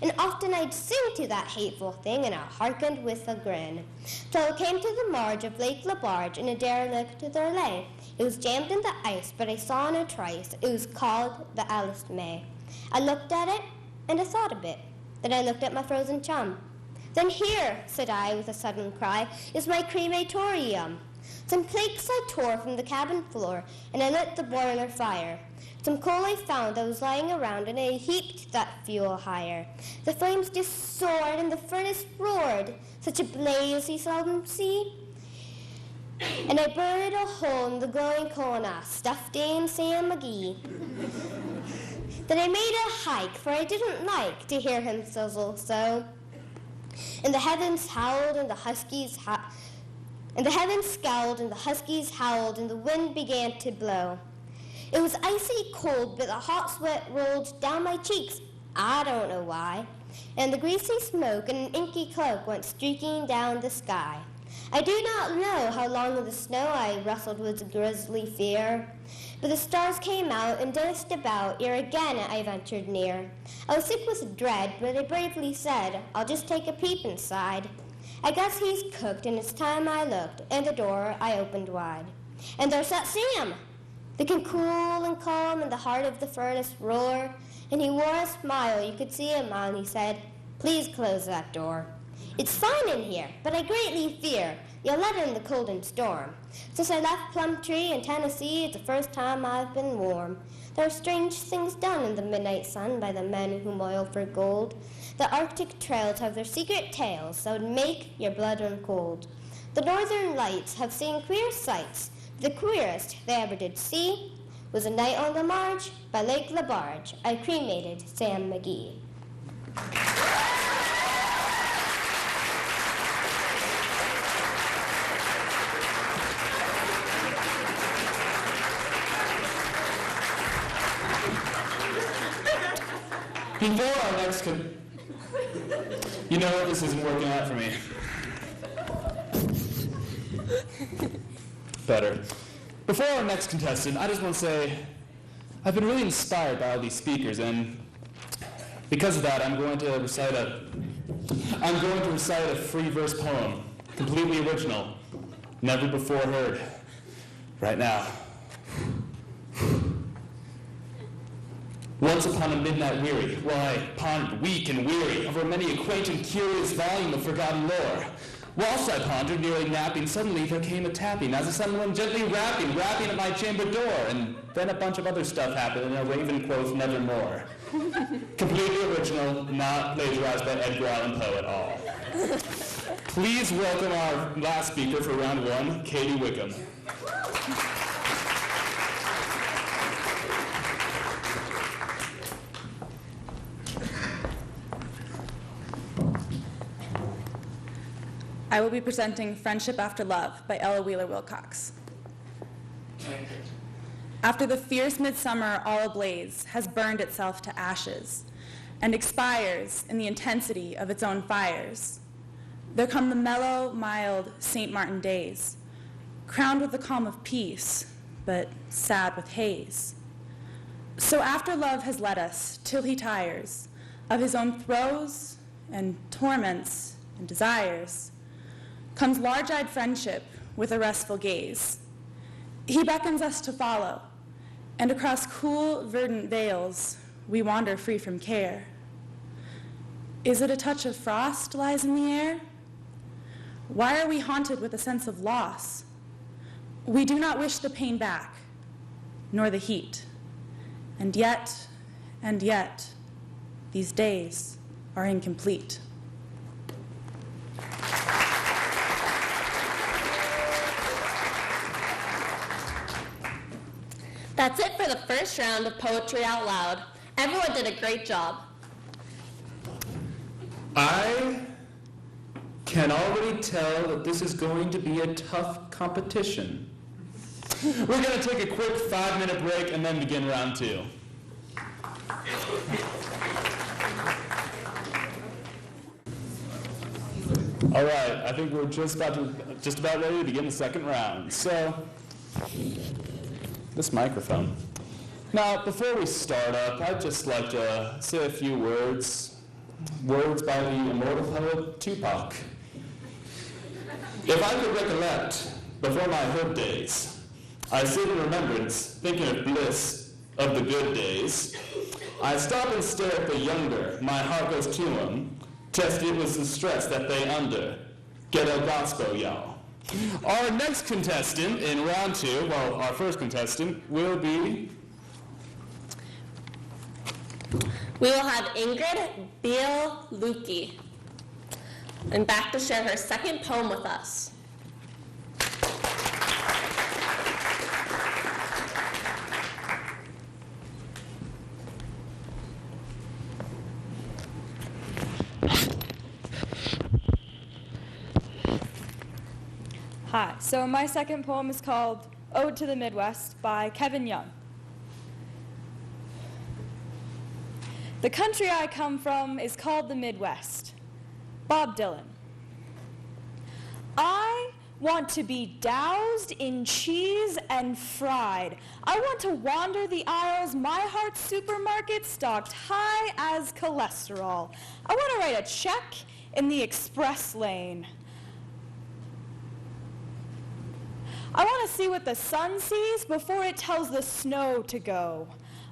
And often I'd sing to that hateful thing, and I hearkened with a grin, till I came to the marge of Lake Labarge, and a derelict there lay. It was jammed in the ice, but I saw in a trice, it was called the Alice May. I looked at it, and I thought a bit. Then I looked at my frozen chum. Then here, said I with a sudden cry, is my crematorium. Some planks I tore from the cabin floor, and I lit the boiler fire. Some coal I found that was lying around, and I heaped that fuel higher. The flames just soared, and the furnace roared, such a blaze you seldom see. And I burned a hole in the glowing coal, and I stuffed in Sam McGee. Then I made a hike, for I didn't like to hear him sizzle so. And the heavens howled, and the huskies and the heavens scowled, and the huskies howled, and the wind began to blow. It was icy cold, but the hot sweat rolled down my cheeks. I don't know why. And the greasy smoke and an inky cloak went streaking down the sky. I do not know how long in the snow I wrestled with grisly fear, but the stars came out and danced about ere again I ventured near. I was sick with dread, but I bravely said, I'll just take a peep inside. I guess he's cooked, and it's time I looked, and the door I opened wide. And there sat Sam, looking cool and calm in the heart of the furnace roar, and he wore a smile, you could see him on, he said, please close that door. It's fine in here, but I greatly fear you'll let in the cold and storm. Since I left Plumtree in Tennessee, it's the first time I've been warm. There are strange things done in the midnight sun by the men who moil for gold. The Arctic trails have their secret tales that would make your blood run cold. The northern lights have seen queer sights. The queerest they ever did see was a night on the marge by Lake Labarge. I cremated Sam McGee. Before our next you know what, this isn't working out for me. Better. Before our next contestant, I just want to say I've been really inspired by all these speakers, and because of that, I'm going to recite a free verse poem, completely original, never before heard, right now. Once upon a midnight weary, while I pondered weak and weary over many a quaint and curious volume of forgotten lore. Whilst I pondered, nearly napping, suddenly there came a tapping, as if someone gently rapping at my chamber door, and then a bunch of other stuff happened, and a raven quoth nevermore. Completely original, not plagiarized by Edgar Allan Poe at all. Please welcome our last speaker for round one, Katie Wickham. I will be presenting Friendship After Love by Ella Wheeler Wilcox. After the fierce midsummer all ablaze has burned itself to ashes and expires in the intensity of its own fires, there come the mellow, mild St. Martin days, crowned with the calm of peace, but sad with haze. So after love has led us till he tires of his own throes and torments and desires, comes large-eyed friendship with a restful gaze. He beckons us to follow, and across cool, verdant vales, we wander free from care. Is it a touch of frost lies in the air? Why are we haunted with a sense of loss? We do not wish the pain back, nor the heat. And yet, these days are incomplete. That's it for the first round of Poetry Out Loud. Everyone did a great job. I can already tell that this is going to be a tough competition. We're going to take a quick 5-minute break and then begin round two. All right, I think we're just about ready to begin the second round. So, this microphone. Now, before we start up, I'd just like to say a few words by the immortal poet Tupac. If I could recollect before my hood days, I sit in remembrance, thinking of bliss of the good days. I stop and stare at the younger, my heart goes to 'em. Test it was the stress that they under. Ghetto gospel, y'all. Our next contestant in round 2, well, our first contestant, will be... We will have Ingrid Beal Lukey, and back to share her second poem with us. Hi, so my second poem is called Ode to the Midwest by Kevin Young. The country I come from is called the Midwest. Bob Dylan. I want to be doused in cheese and fried. I want to wander the aisles, my heart's supermarket stocked high as cholesterol. I want to write a check in the express lane. I want to see what the sun sees before it tells the snow to go.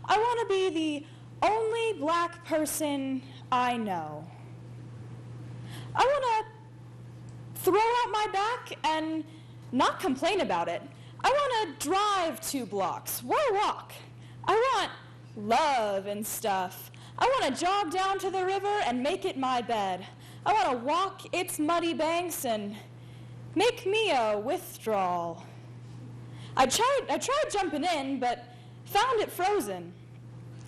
I want to be the only black person I know. I want to throw out my back and not complain about it. I want to drive 2 blocks. Why walk? I want love and stuff. I want to jog down to the river and make it my bed. I want to walk its muddy banks and make me a withdrawal. I tried jumping in, but found it frozen.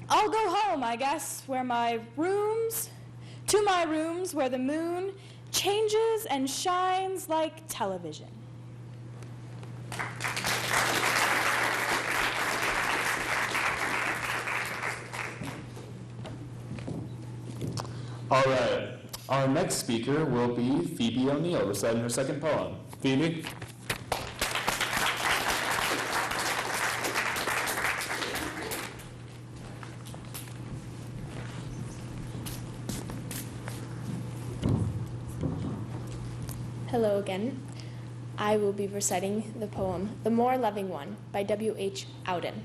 I'll go home, I guess, to my rooms where the moon changes and shines like television. All right, our next speaker will be Phoebe O'Neill, reciting her second poem. Phoebe? Hello again. I will be reciting the poem The More Loving One by W.H. Auden.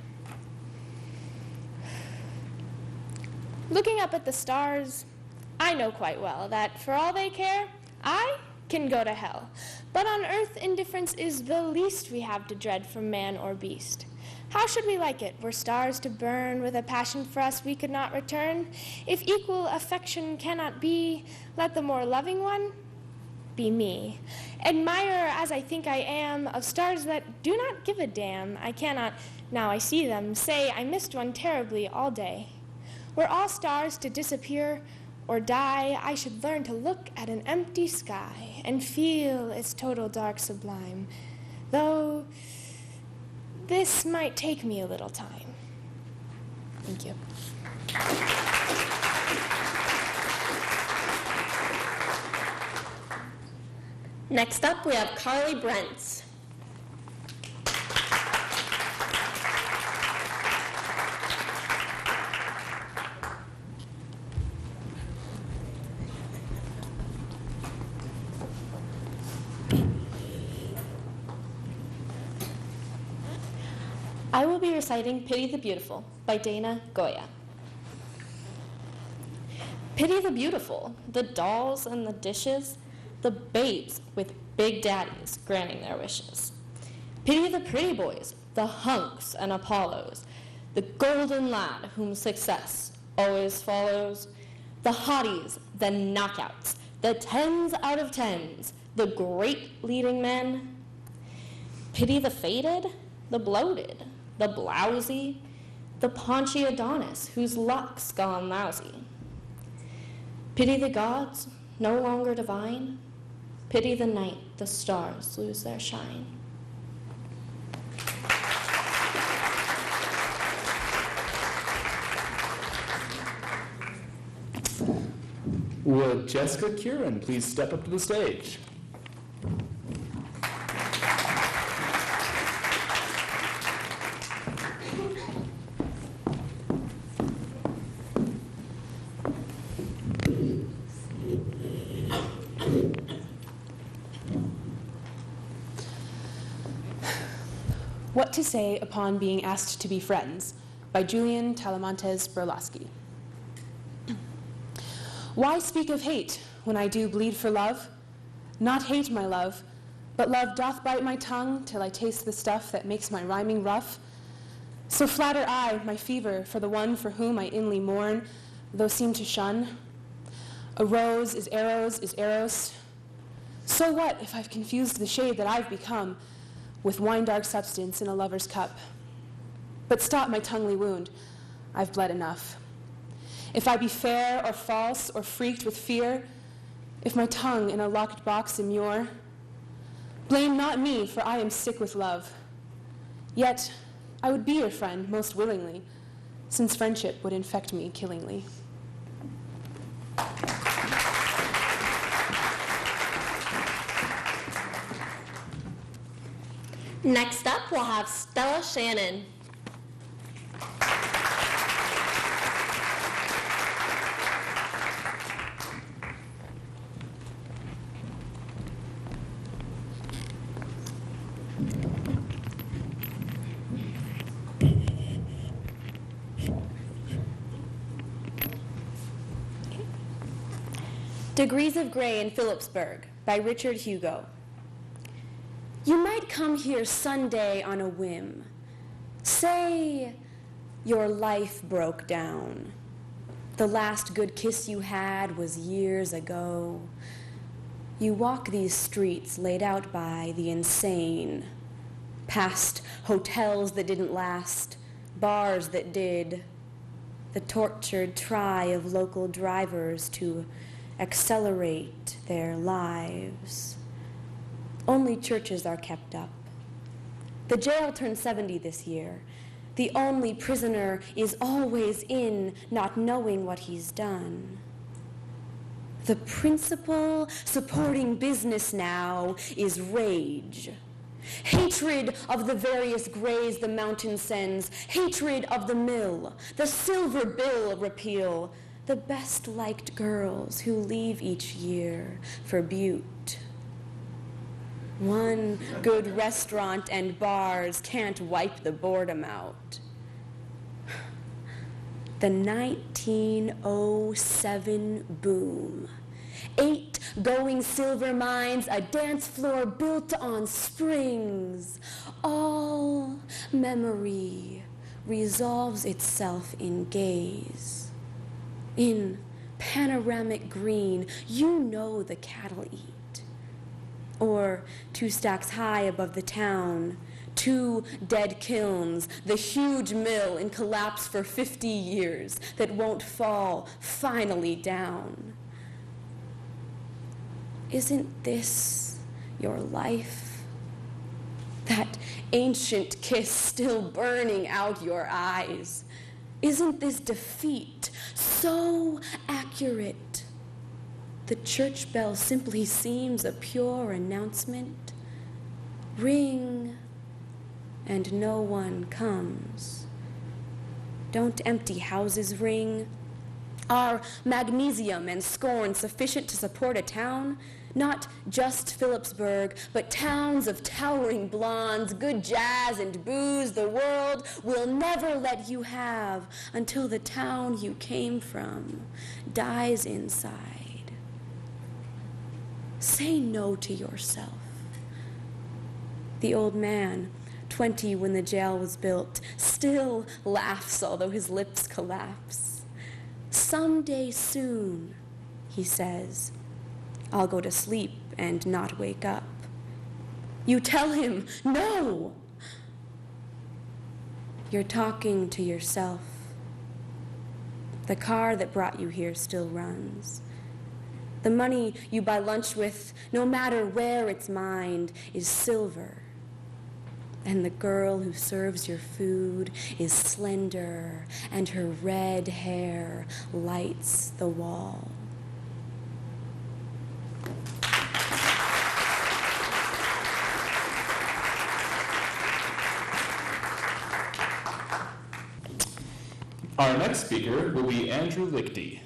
Looking up at the stars, I know quite well that for all they care, I can go to hell. But on earth, indifference is the least we have to dread from man or beast. How should we like it, were stars to burn with a passion for us we could not return? If equal affection cannot be, let the more loving one be me. Admirer as I think I am of stars that do not give a damn, I cannot, now I see them, say I missed one terribly all day. Were all stars to disappear or die, I should learn to look at an empty sky and feel its total dark sublime, though this might take me a little time. Thank you. Next up, we have Carly Brentz. I will be reciting Pity the Beautiful by Dana Goya. Pity the beautiful, the dolls and the dishes, the babes with big daddies granting their wishes. Pity the pretty boys, the hunks and Apollos, the golden lad whom success always follows, the hotties, the knockouts, the 10s out of 10s, the great leading men. Pity the faded, the bloated, the blousy, the paunchy Adonis whose luck's gone lousy. Pity the gods, no longer divine. Pity the night the stars lose their shine. Would Jessica Kieran please step up to the stage? What to Say Upon Being Asked to Be Friends by Julian Talamantes Berlasky. Why speak of hate when I do bleed for love? Not hate, my love, but love doth bite my tongue till I taste the stuff that makes my rhyming rough. So flatter I my fever for the one for whom I inly mourn, though seem to shun. A rose is eros. So what if I've confused the shade that I've become with wine-dark substance in a lover's cup? But stop my tonguely wound, I've bled enough. If I be fair or false or freaked with fear, if my tongue in a locked box immure, blame not me, for I am sick with love. Yet I would be your friend most willingly, since friendship would infect me killingly. Next up, we'll have Stella Shannon. Degrees of Gray in Phillipsburg by Richard Hugo. You might come here Sunday on a whim. Say your life broke down. The last good kiss you had was years ago. You walk these streets laid out by the insane, past hotels that didn't last, bars that did, the tortured try of local drivers to accelerate their lives. Only churches are kept up. The jail turned 70 this year. The only prisoner is always in, not knowing what he's done. The principal supporting business now is rage. Hatred of the various grays the mountain sends, hatred of the mill, the silver bill repeal, the best-liked girls who leave each year for Butte. One good restaurant and bars can't wipe the boredom out. The 1907 boom. 8 going silver mines, a dance floor built on springs. All memory resolves itself in gaze. In panoramic green, you know the cattle eat. Or 2 stacks high above the town, 2 dead kilns, the huge mill in collapse for 50 years that won't fall finally down. Isn't this your life? That ancient kiss still burning out your eyes? Isn't this defeat so accurate? The church bell simply seems a pure announcement. Ring, and no one comes. Don't empty houses ring? Are magnesium and scorn sufficient to support a town? Not just Phillipsburg, but towns of towering blondes, good jazz and booze the world will never let you have until the town you came from dies inside. Say no to yourself. The old man, 20 when the jail was built, still laughs although his lips collapse. Someday soon, he says, I'll go to sleep and not wake up. You tell him, no! You're talking to yourself. The car that brought you here still runs. The money you buy lunch with, no matter where it's mined, is silver. And the girl who serves your food is slender, and her red hair lights the wall. Our next speaker will be Andrew Lichty.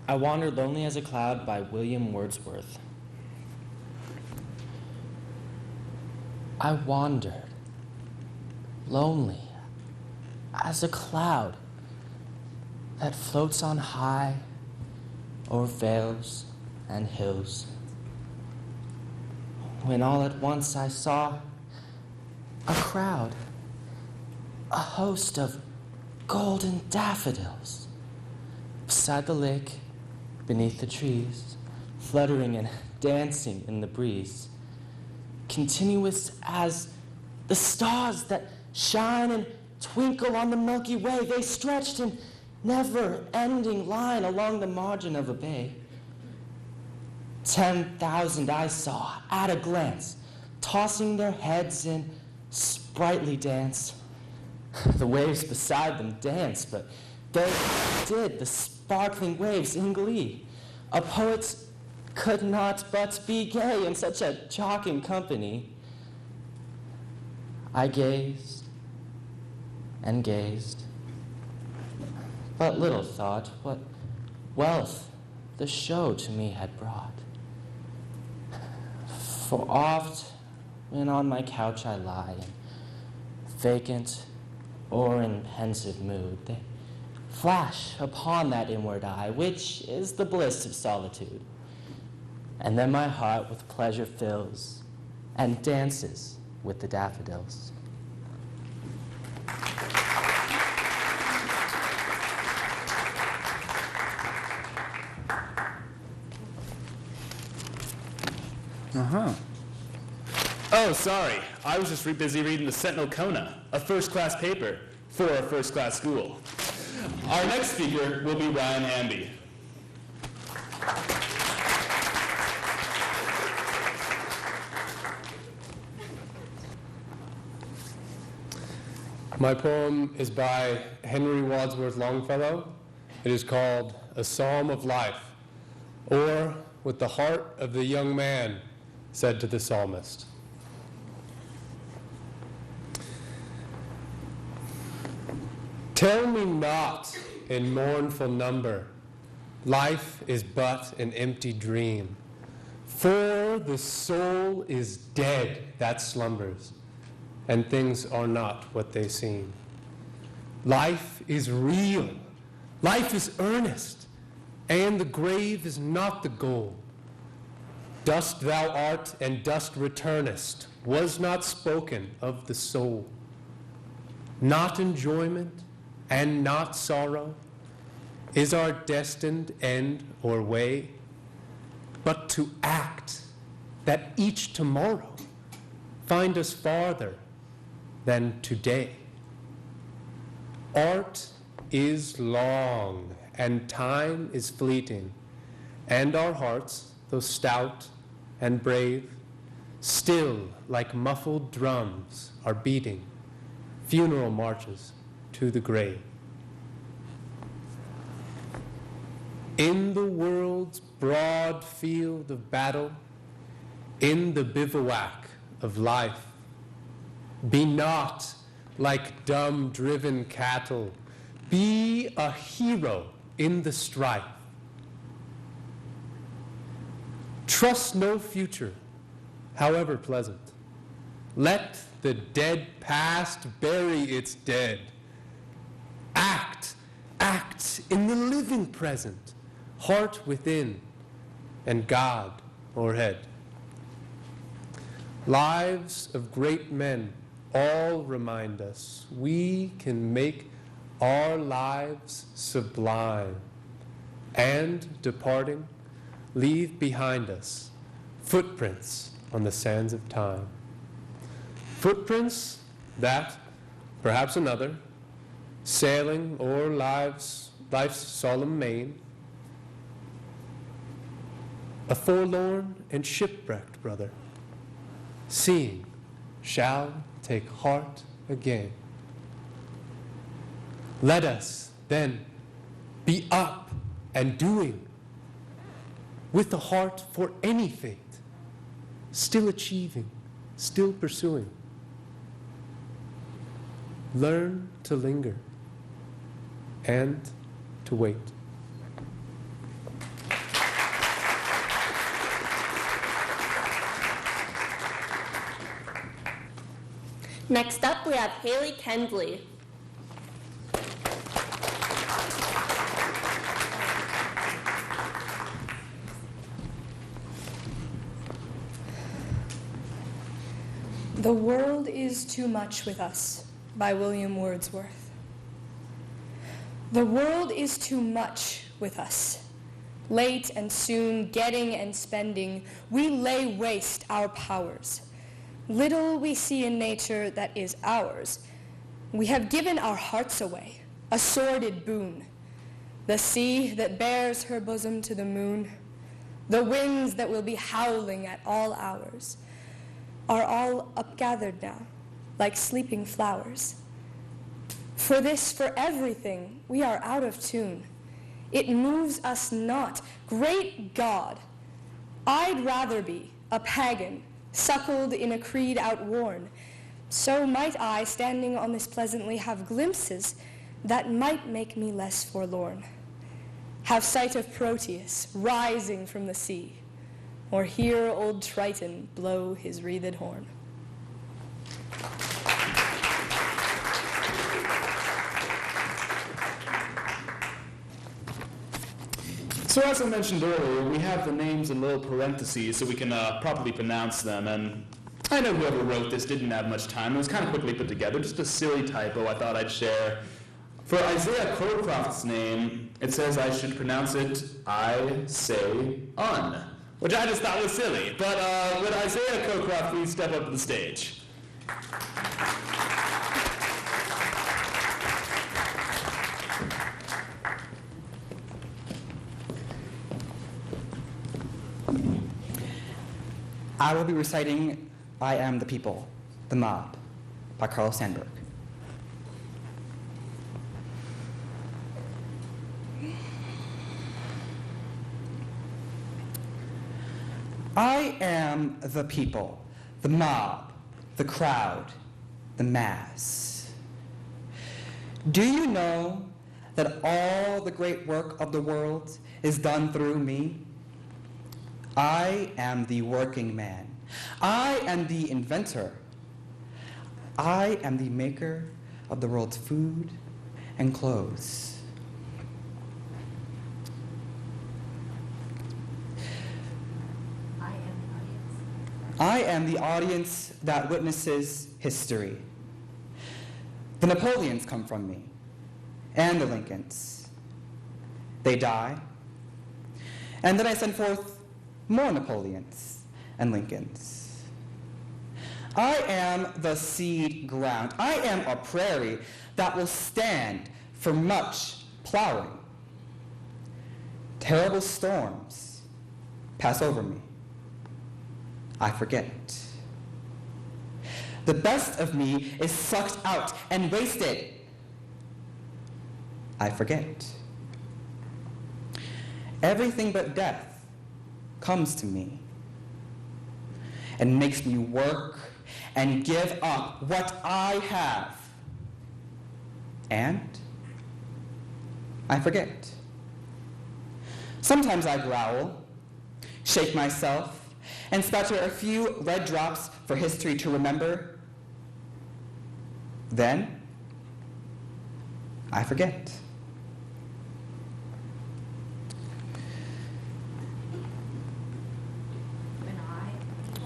I Wandered Lonely as a Cloud by William Wordsworth. I wandered, lonely as a cloud that floats on high o'er vales and hills, when all at once I saw a crowd, a host of golden daffodils, beside the lake, beneath the trees, fluttering and dancing in the breeze, continuous as the stars that shine and twinkle on the Milky Way. They stretched in never-ending line along the margin of a bay. 10,000 I saw at a glance, tossing their heads in sprightly dance. The waves beside them danced, but they did the sparkling waves in glee. A poet could not but be gay in such a jocking company. I gazed and gazed, but little thought what wealth the show to me had brought. For oft, when on my couch I lie, in vacant or in pensive mood, they flash upon that inward eye, which is the bliss of solitude. And then my heart with pleasure fills and dances with the daffodils. Oh, sorry. I was just busy reading the Sentinel Kona, a first-class paper for a first-class school. Our next speaker will be Ryan Hamby. My poem is by Henry Wadsworth Longfellow. It is called A Psalm of Life, or With the Heart of the Young Man, said to the psalmist. Tell me not in mournful number, life is but an empty dream. For the soul is dead that slumbers, and things are not what they seem. Life is real, life is earnest, and the grave is not the goal. Dust thou art, and dust returnest, was not spoken of the soul. Not enjoyment, and not sorrow, is our destined end or way, but to act, that each tomorrow find us farther than today. Art is long, and time is fleeting, and our hearts, though stout and brave, still like muffled drums are beating funeral marches to the grave. In the world's broad field of battle, in the bivouac of life, be not like dumb driven cattle, be a hero in the strife. Trust no future, however pleasant. Let the dead past bury its dead. Act in the living present, heart within, and God o'erhead. Lives of great men all remind us we can make our lives sublime, and, departing, leave behind us footprints on the sands of time. Footprints that, perhaps another, sailing o'er life's solemn main, a forlorn and shipwrecked brother, seeing, shall take heart again. Let us, then, be up and doing, with a heart for any fate, still achieving, still pursuing. Learn to linger and to wait. Next up, we have Haley Kendley. The World is Too Much with Us by William Wordsworth. The world is too much with us. Late and soon, getting and spending, we lay waste our powers. Little we see in nature that is ours. We have given our hearts away, a sordid boon. The sea that bears her bosom to the moon, the winds that will be howling at all hours, are all upgathered now, like sleeping flowers. For this, for everything, we are out of tune. It moves us not. Great God, I'd rather be a pagan, suckled in a creed outworn. So might I, standing on this pleasantly, have glimpses that might make me less forlorn. Have sight of Proteus rising from the sea, or hear old Triton blow his wreathed horn. So as I mentioned earlier, we have the names in little parentheses so we can properly pronounce them. And I know whoever wrote this didn't have much time. It was kind of quickly put together, just a silly typo I thought I'd share. For Isaiah Crowcroft's name, it says I should pronounce it I-say-un, which I just thought was silly. But would Isaiah Crowcroft please step up to the stage? I will be reciting I Am the People, the Mob, by Carl Sandburg. I am the people, the mob, the crowd, the mass. Do you know that all the great work of the world is done through me? I am the working man. I am the inventor. I am the maker of the world's food and clothes. I am the audience that witnesses history. The Napoleons come from me, and the Lincolns. They die, and then I send forth more Napoleons and Lincolns. I am the seed ground. I am a prairie that will stand for much plowing. Terrible storms pass over me. I forget. The best of me is sucked out and wasted. I forget. Everything but death comes to me and makes me work and give up what I have. And I forget. Sometimes I growl, shake myself, and spatter a few red drops for history to remember. Then, I forget.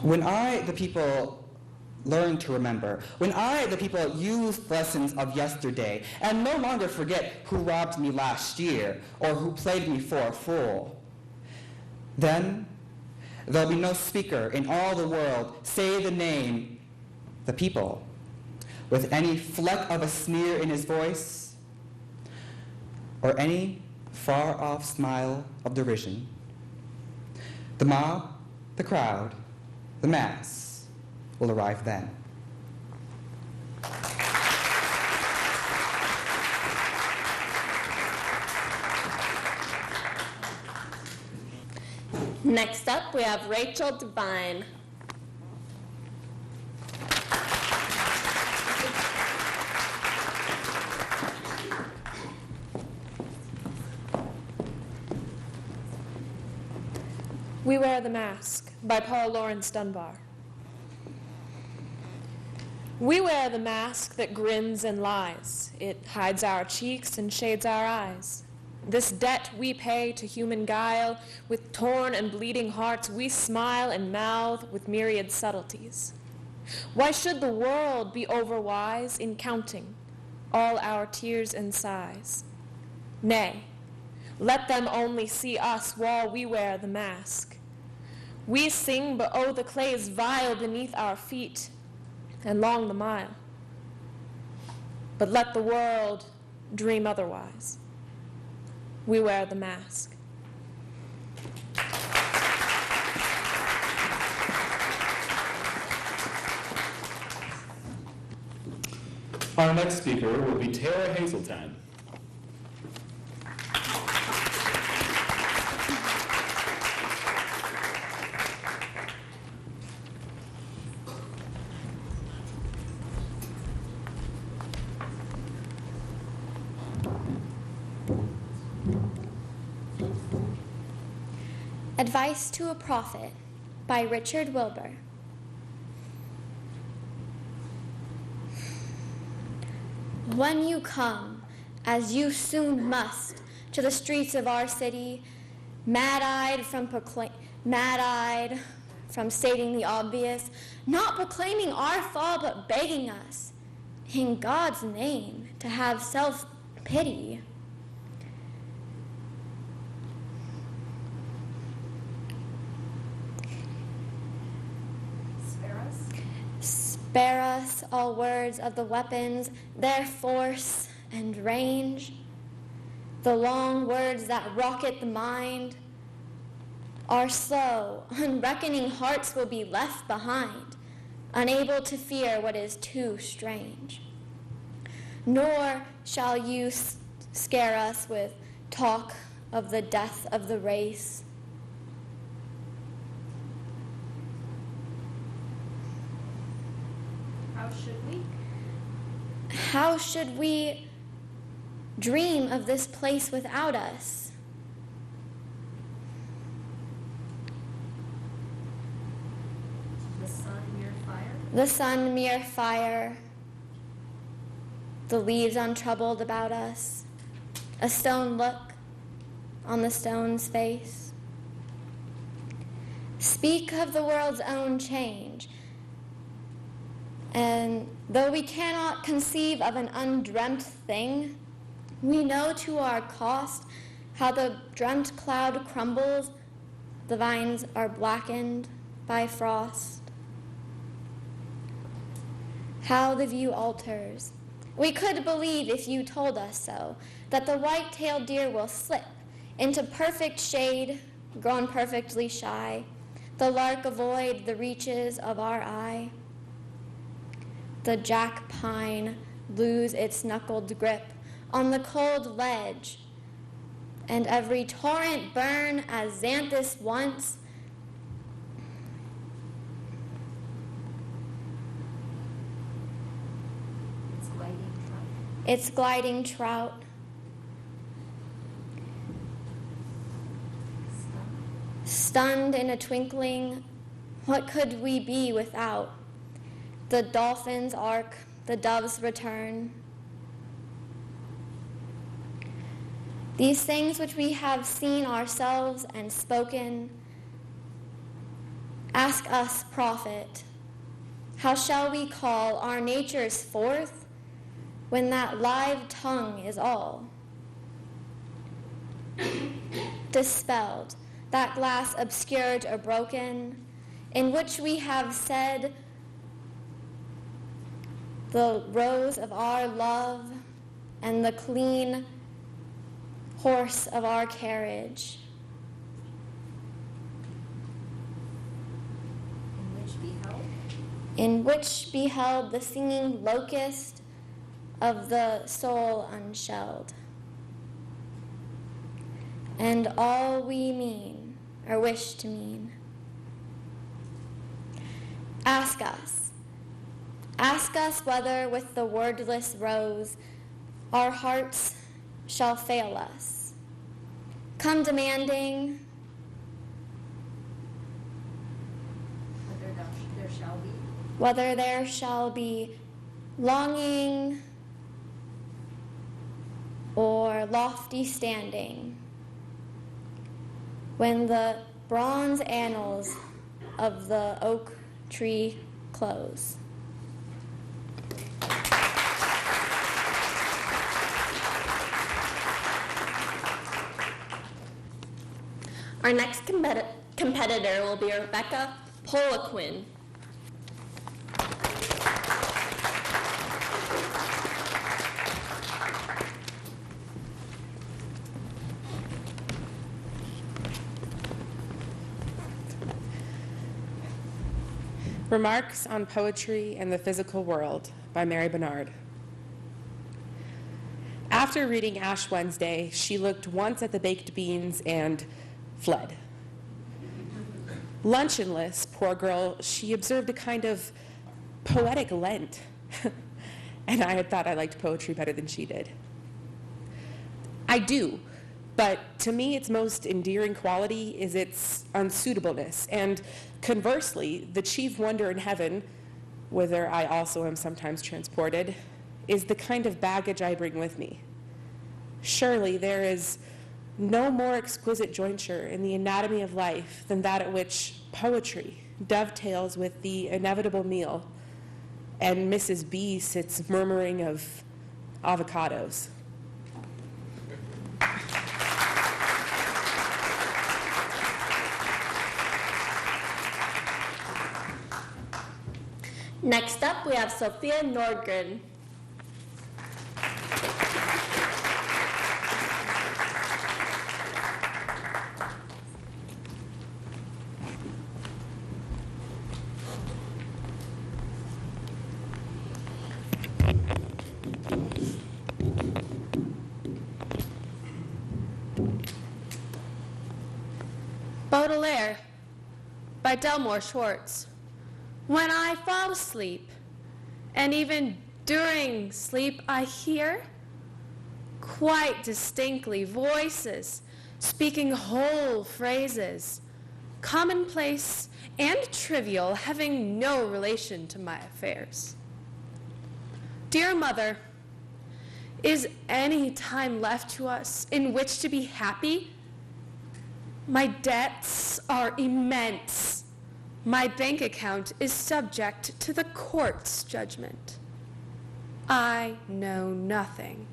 When I, the people, learn to remember, when I, the people, use lessons of yesterday and no longer forget who robbed me last year or who played me for a fool, then there'll be no speaker in all the world say the name, the people, with any fleck of a sneer in his voice or any far-off smile of derision. The mob, the crowd, the mass will arrive then. Next up, we have Rachel Devine. We Wear the Mask by Paul Laurence Dunbar. We wear the mask that grins and lies. It hides our cheeks and shades our eyes. This debt we pay to human guile. With torn and bleeding hearts we smile and mouth with myriad subtleties. Why should the world be overwise in counting all our tears and sighs? Nay, let them only see us while we wear the mask. We sing, but oh, the clay is vile beneath our feet, and long the mile. But let the world dream otherwise. We wear the mask. Our next speaker will be Tara Hazeltine. Advice to a Prophet by Richard Wilbur. When you come, as you soon must, to the streets of our city, mad-eyed from stating the obvious, not proclaiming our fall, but begging us, in God's name, to have self-pity. Spare us all words of the weapons, their force and range. The long words that rocket the mind are slow, unreckoning hearts will be left behind, unable to fear what is too strange. Nor shall you scare us with talk of the death of the race. How should we dream of this place without us? The sun, mere fire. The sun, mere fire. The leaves untroubled about us. A stone look on the stone's face. Speak of the world's own change. And though we cannot conceive of an undreamt thing, we know to our cost how the dreamt cloud crumbles, the vines are blackened by frost. How the view alters. We could believe, if you told us so, that the white-tailed deer will slip into perfect shade, grown perfectly shy, the lark avoid the reaches of our eye. The jack pine lose its knuckled grip on the cold ledge, and every torrent burn as Xanthus once. Its gliding trout. Stunned in a twinkling, what could we be without? The dolphin's ark, the dove's return. These things which we have seen ourselves and spoken, ask us, prophet, how shall we call our natures forth when that live tongue is all dispelled, that glass obscured or broken, in which we have said the rose of our love and the clean horse of our carriage. In which beheld the singing locust of the soul unshelled. And all we mean or wish to mean. Ask us. Ask us whether with the wordless rose our hearts shall fail us. Come demanding whether there shall be longing or lofty standing when the bronze annals of the oak tree close. Our next competitor will be Rebecca Poliquin. Remarks on Poetry and the Physical World by Mary Bernard. After reading Ash Wednesday, she looked once at the baked beans and fled. Lunchinless, poor girl, she observed a kind of poetic Lent. And I had thought I liked poetry better than she did. I do, but to me its most endearing quality is its unsuitableness, and conversely, the chief wonder in heaven, whither I also am sometimes transported, is the kind of baggage I bring with me. Surely there is no more exquisite jointure in the anatomy of life than that at which poetry dovetails with the inevitable meal, and Mrs. B sits murmuring of avocados. Next up, we have Sophia Nordgren. Baudelaire by Delmore Schwartz. When I fall asleep, and even during sleep, I hear quite distinctly voices speaking whole phrases, commonplace and trivial, having no relation to my affairs. Dear Mother, is any time left to us in which to be happy? My debts are immense. My bank account is subject to the court's judgment. I know nothing.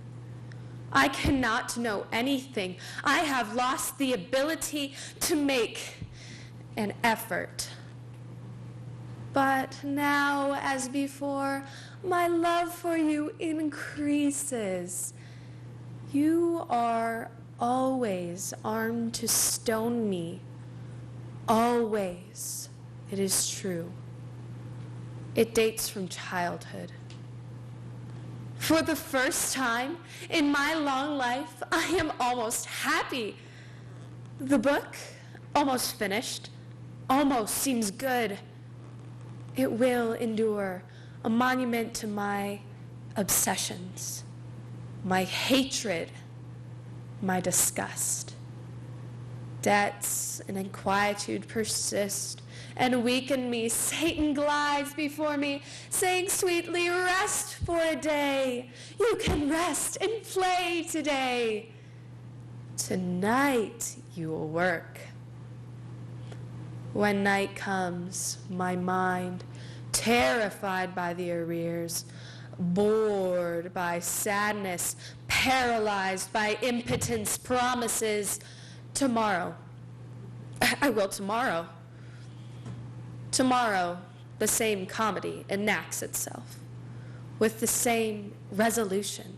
I cannot know anything. I have lost the ability to make an effort. But now, as before, my love for you increases. You are always armed to stone me. Always. It is true. It dates from childhood. For the first time in my long life, I am almost happy. The book, almost finished, almost seems good. It will endure, a monument to my obsessions, my hatred, my disgust. Debts and inquietude persist and weaken me. Satan glides before me, saying sweetly, rest for a day. You can rest and play today. Tonight you will work. When night comes, my mind, terrified by the arrears, bored by sadness, paralyzed by impotence, promises, tomorrow. I will tomorrow. Tomorrow, the same comedy enacts itself, with the same resolution,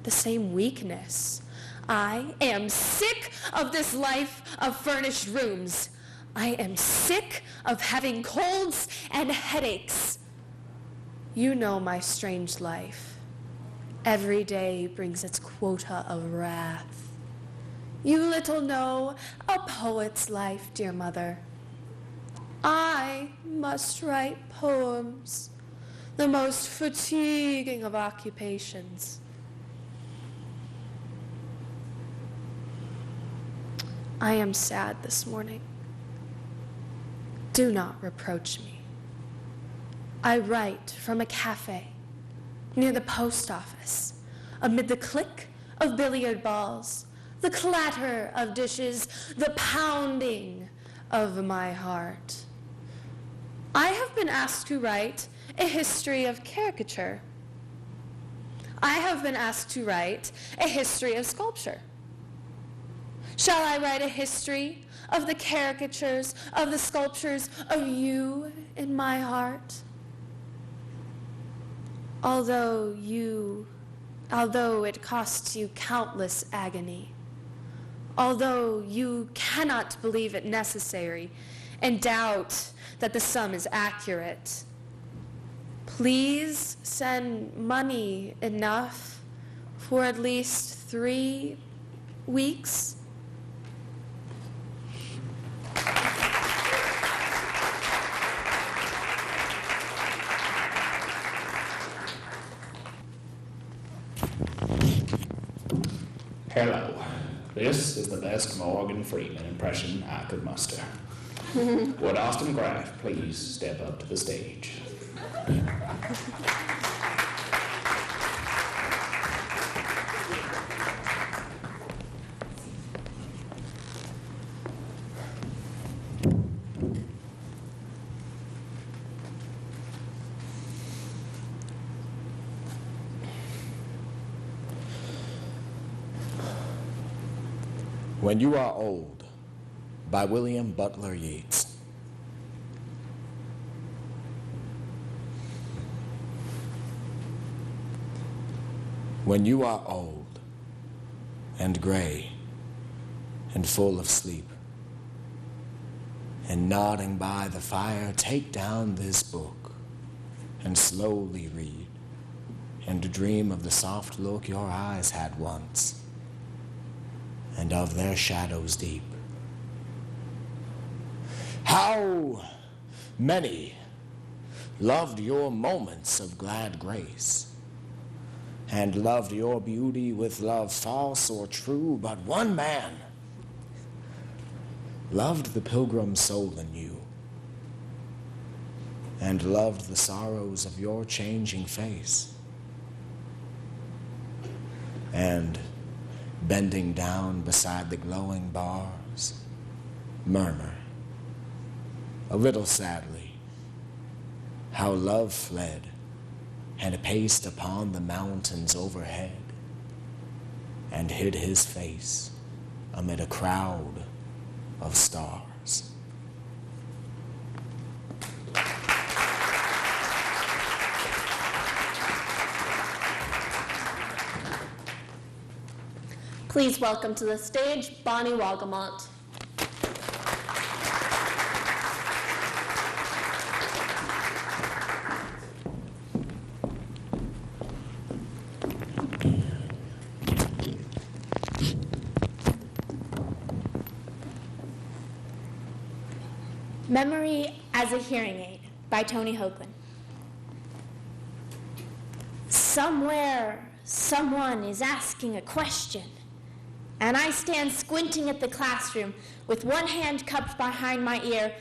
the same weakness. I am sick of this life of furnished rooms. I am sick of having colds and headaches. You know my strange life. Every day brings its quota of wrath. You little know a poet's life, dear mother. I must write poems, the most fatiguing of occupations. I am sad this morning. Do not reproach me. I write from a cafe near the post office, amid the click of billiard balls, the clatter of dishes, the pounding of my heart. I have been asked to write a history of caricature. I have been asked to write a history of sculpture. Shall I write a history of the caricatures, of the sculptures of you in my heart? Although it costs you countless agony, although you cannot believe it necessary and doubt that the sum is accurate, please send money enough for at least 3 weeks. Hello. This is the best Morgan Freeman impression I could muster. Would Austin Graff please step up to the stage? When You Are Old by William Butler Yeats. When you are old and gray and full of sleep and nodding by the fire, take down this book and slowly read and dream of the soft look your eyes had once and of their shadows deep. How many loved your moments of glad grace and loved your beauty with love false or true, but one man loved the pilgrim soul in you and loved the sorrows of your changing face, and bending down beside the glowing bars, murmur, a little sadly, how love fled and paced upon the mountains overhead and hid his face amid a crowd of stars. Please welcome to the stage Bonnie Wagamont. Memory as a Hearing Aid by Tony Hoagland. Somewhere, someone is asking a question, and I stand squinting at the classroom with one hand cupped behind my ear,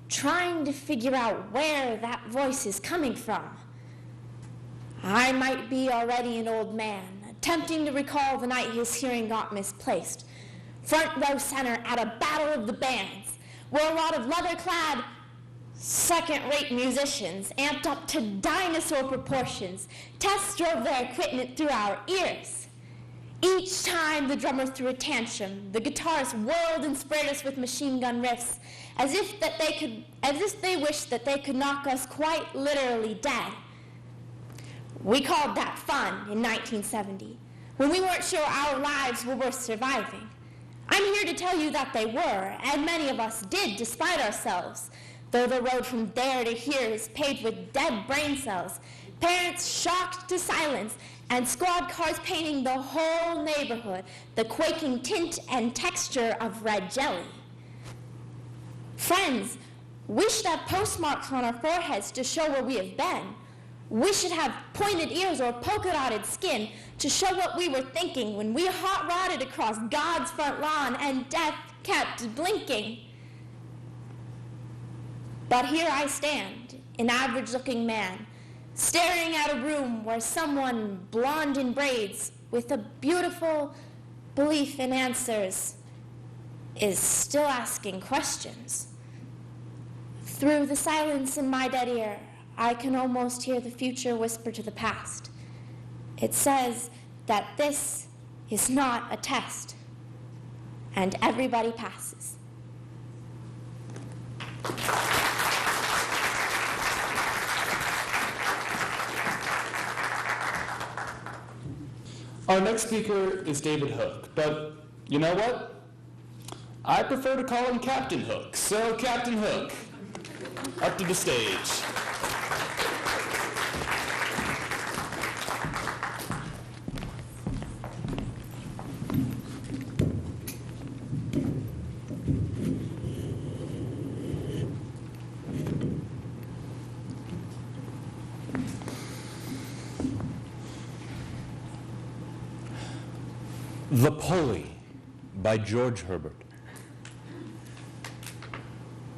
trying to figure out where that voice is coming from. I might be already an old man, attempting to recall the night his hearing got misplaced, front row center at a battle of the bands, where a lot of leather-clad, second-rate musicians, amped up to dinosaur proportions, test drove their equipment through our ears. Each time the drummer threw a tantrum, the guitarists whirled and sprayed us with machine gun riffs, as if they wished that they could knock us quite literally dead. We called that fun in 1970, when we weren't sure our lives were worth surviving. I'm here to tell you that they were, and many of us did despite ourselves, though the road from there to here is paved with dead brain cells, parents shocked to silence, and squad cars painting the whole neighborhood, the quaking tint and texture of red jelly. Friends, we should have postmarks on our foreheads to show where we have been. We should have pointed ears or polka-dotted skin to show what we were thinking when we hot-rodded across God's front lawn and death kept blinking. But here I stand, an average-looking man, staring at a room where someone blonde in braids with a beautiful belief in answers is still asking questions. Through the silence in my dead ear, I can almost hear the future whisper to the past. It says that this is not a test, and everybody passes. Our next speaker is David Hook, but you know what? I prefer to call him Captain Hook. So, Captain Hook, up to the stage. The Pulley by George Herbert.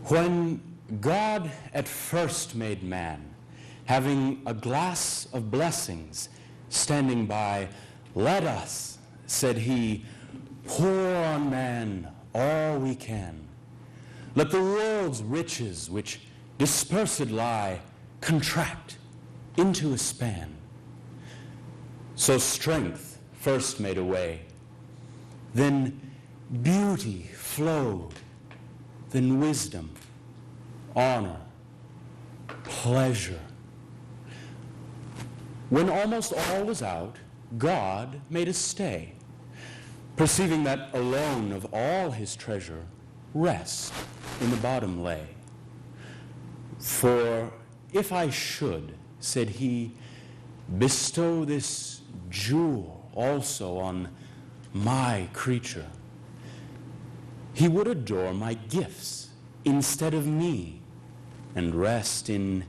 When God at first made man, having a glass of blessings standing by, "Let us," said he, "pour on man all we can. Let the world's riches which dispersed lie contract into a span." So strength first made a way, then beauty flowed, then wisdom, honor, pleasure. When almost all was out, God made a stay, perceiving that alone of all his treasure, rest in the bottom lay. "For if I should," said he, "bestow this jewel also on my creature, he would adore my gifts instead of me, and rest in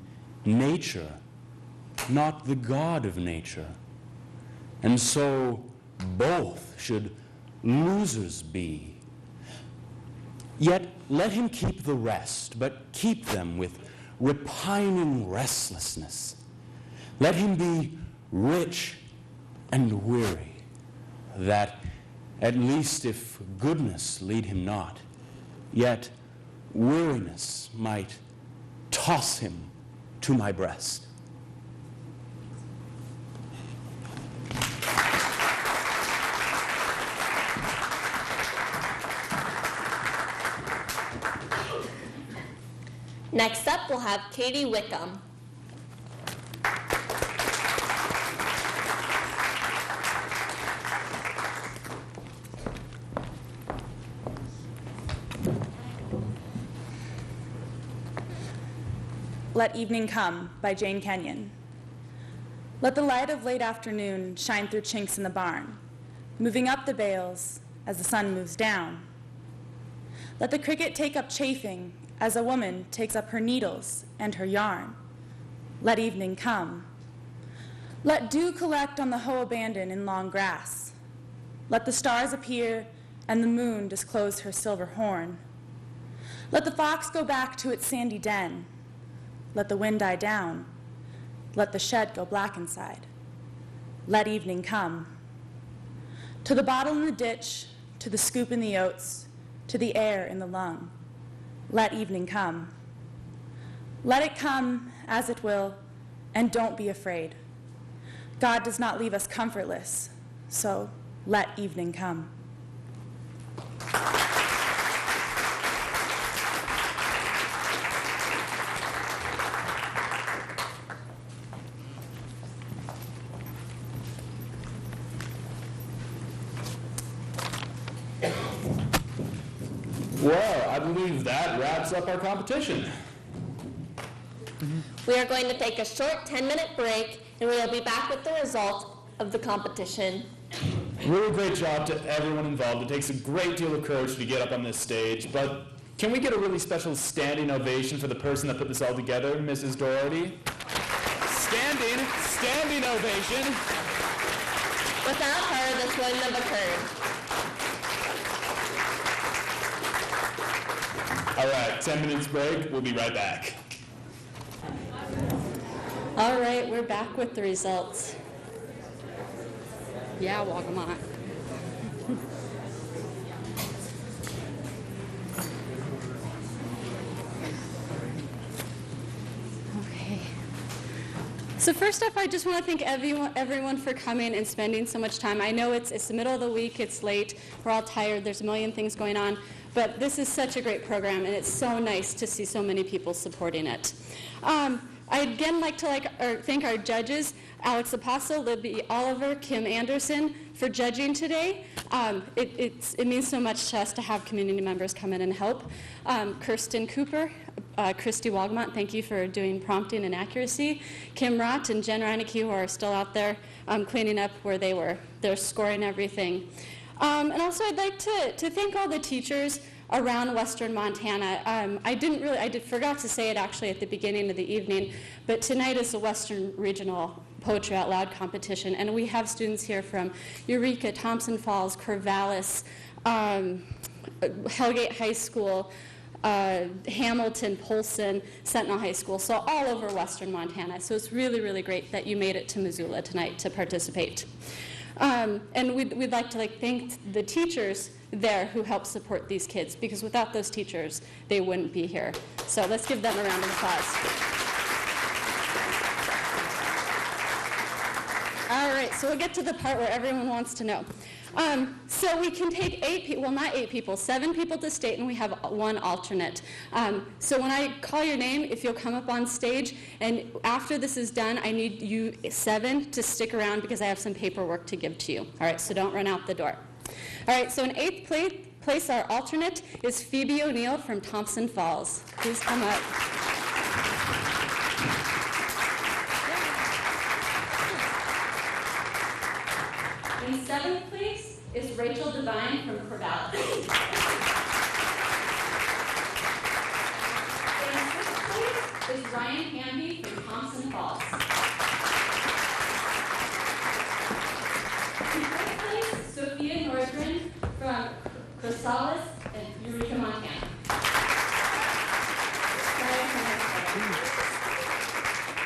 nature, not the God of nature. And so both should losers be. Yet let him keep the rest, but keep them with repining restlessness. Let him be rich and weary, that at least if goodness lead him not, yet weariness might toss him to my breast." Next up, we'll have Katie Wickham. Let Evening Come by Jane Kenyon. Let the light of late afternoon shine through chinks in the barn, moving up the bales as the sun moves down. Let the cricket take up chafing as a woman takes up her needles and her yarn. Let evening come. Let dew collect on the hoe abandoned in long grass. Let the stars appear and the moon disclose her silver horn. Let the fox go back to its sandy den. Let the wind die down. Let the shed go black inside. Let evening come. To the bottle in the ditch, to the scoop in the oats, to the air in the lung. Let evening come. Let it come as it will, and don't be afraid. God does not leave us comfortless, so let evening come. Well, I believe that wraps up our competition. We are going to take a short 10-minute break, and we will be back with the result of the competition. Really great job to everyone involved. It takes a great deal of courage to get up on this stage, but can we get a really special standing ovation for the person that put this all together, Mrs. Doherty? Standing ovation. Without her, this wouldn't have occurred. All right, 10 minutes break. We'll be right back. All right, we're back with the results. Yeah, Wagamot. Okay. So first up, I just want to thank everyone for coming and spending so much time. I know it's the middle of the week, it's late, we're all tired, there's a million things going on, but this is such a great program, and it's so nice to see so many people supporting it. I'd again like to thank our judges, Alex Apostle, Libby Oliver, Kim Anderson, for judging today. It means so much to us to have community members come in and help. Kirsten Cooper, Christy Wagamont, thank you for doing prompting and accuracy. Kim Rott and Jen Reineke, who are still out there cleaning up where they were. They're scoring everything. And also I'd like to thank all the teachers around Western Montana. I forgot to say it actually at the beginning of the evening, but tonight is the Western Regional Poetry Out Loud competition, and we have students here from Eureka, Thompson Falls, Corvallis, Hellgate High School, Hamilton, Polson, Sentinel High School, so all over Western Montana. So it's really, really great that you made it to Missoula tonight to participate. And we'd like to thank the teachers there who help support these kids, because without those teachers, they wouldn't be here. So let's give them a round of applause. All right, so we'll get to the part where everyone wants to know. So we can take 8 people, well, not 8 people, 7 people to state, and we have 1 alternate. So when I call your name, if you'll come up on stage, and after this is done, I need you 7 to stick around because I have some paperwork to give to you. All right, so don't run out the door. All right, so in 8th place, our alternate is Phoebe O'Neill from Thompson Falls. Please come up. In 7th place is Rachel Devine from Corvallis. In 6th place is Ryan Hamby from Thompson Falls. In 5th place, Sophia Nordgren from Chrysalis and Eureka, Montana.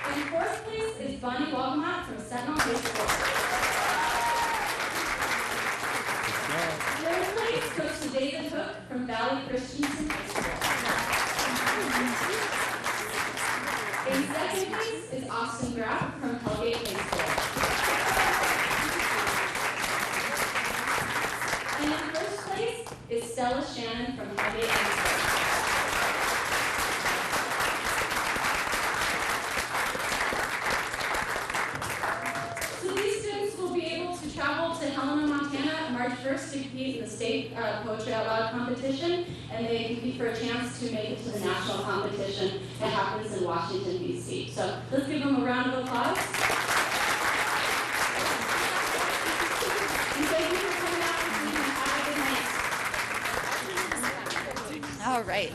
In 4th place is Bonnie Wagamont from Sentinel High School. Third place goes to David Hook from Valley Christensen High School. In 2nd place is Austin Graff from Hellgate High School. And in 1st place is Stella Shannon from Hellgate High School. So these students will be able to travel to Helena, Montana, March 1st to compete in the state Poetry Out Loud competition, and they compete for a chance to make it to the national competition that happens in Washington, D.C. So let's give them a round of applause. And thank you for coming out this evening. Have a good night. All right.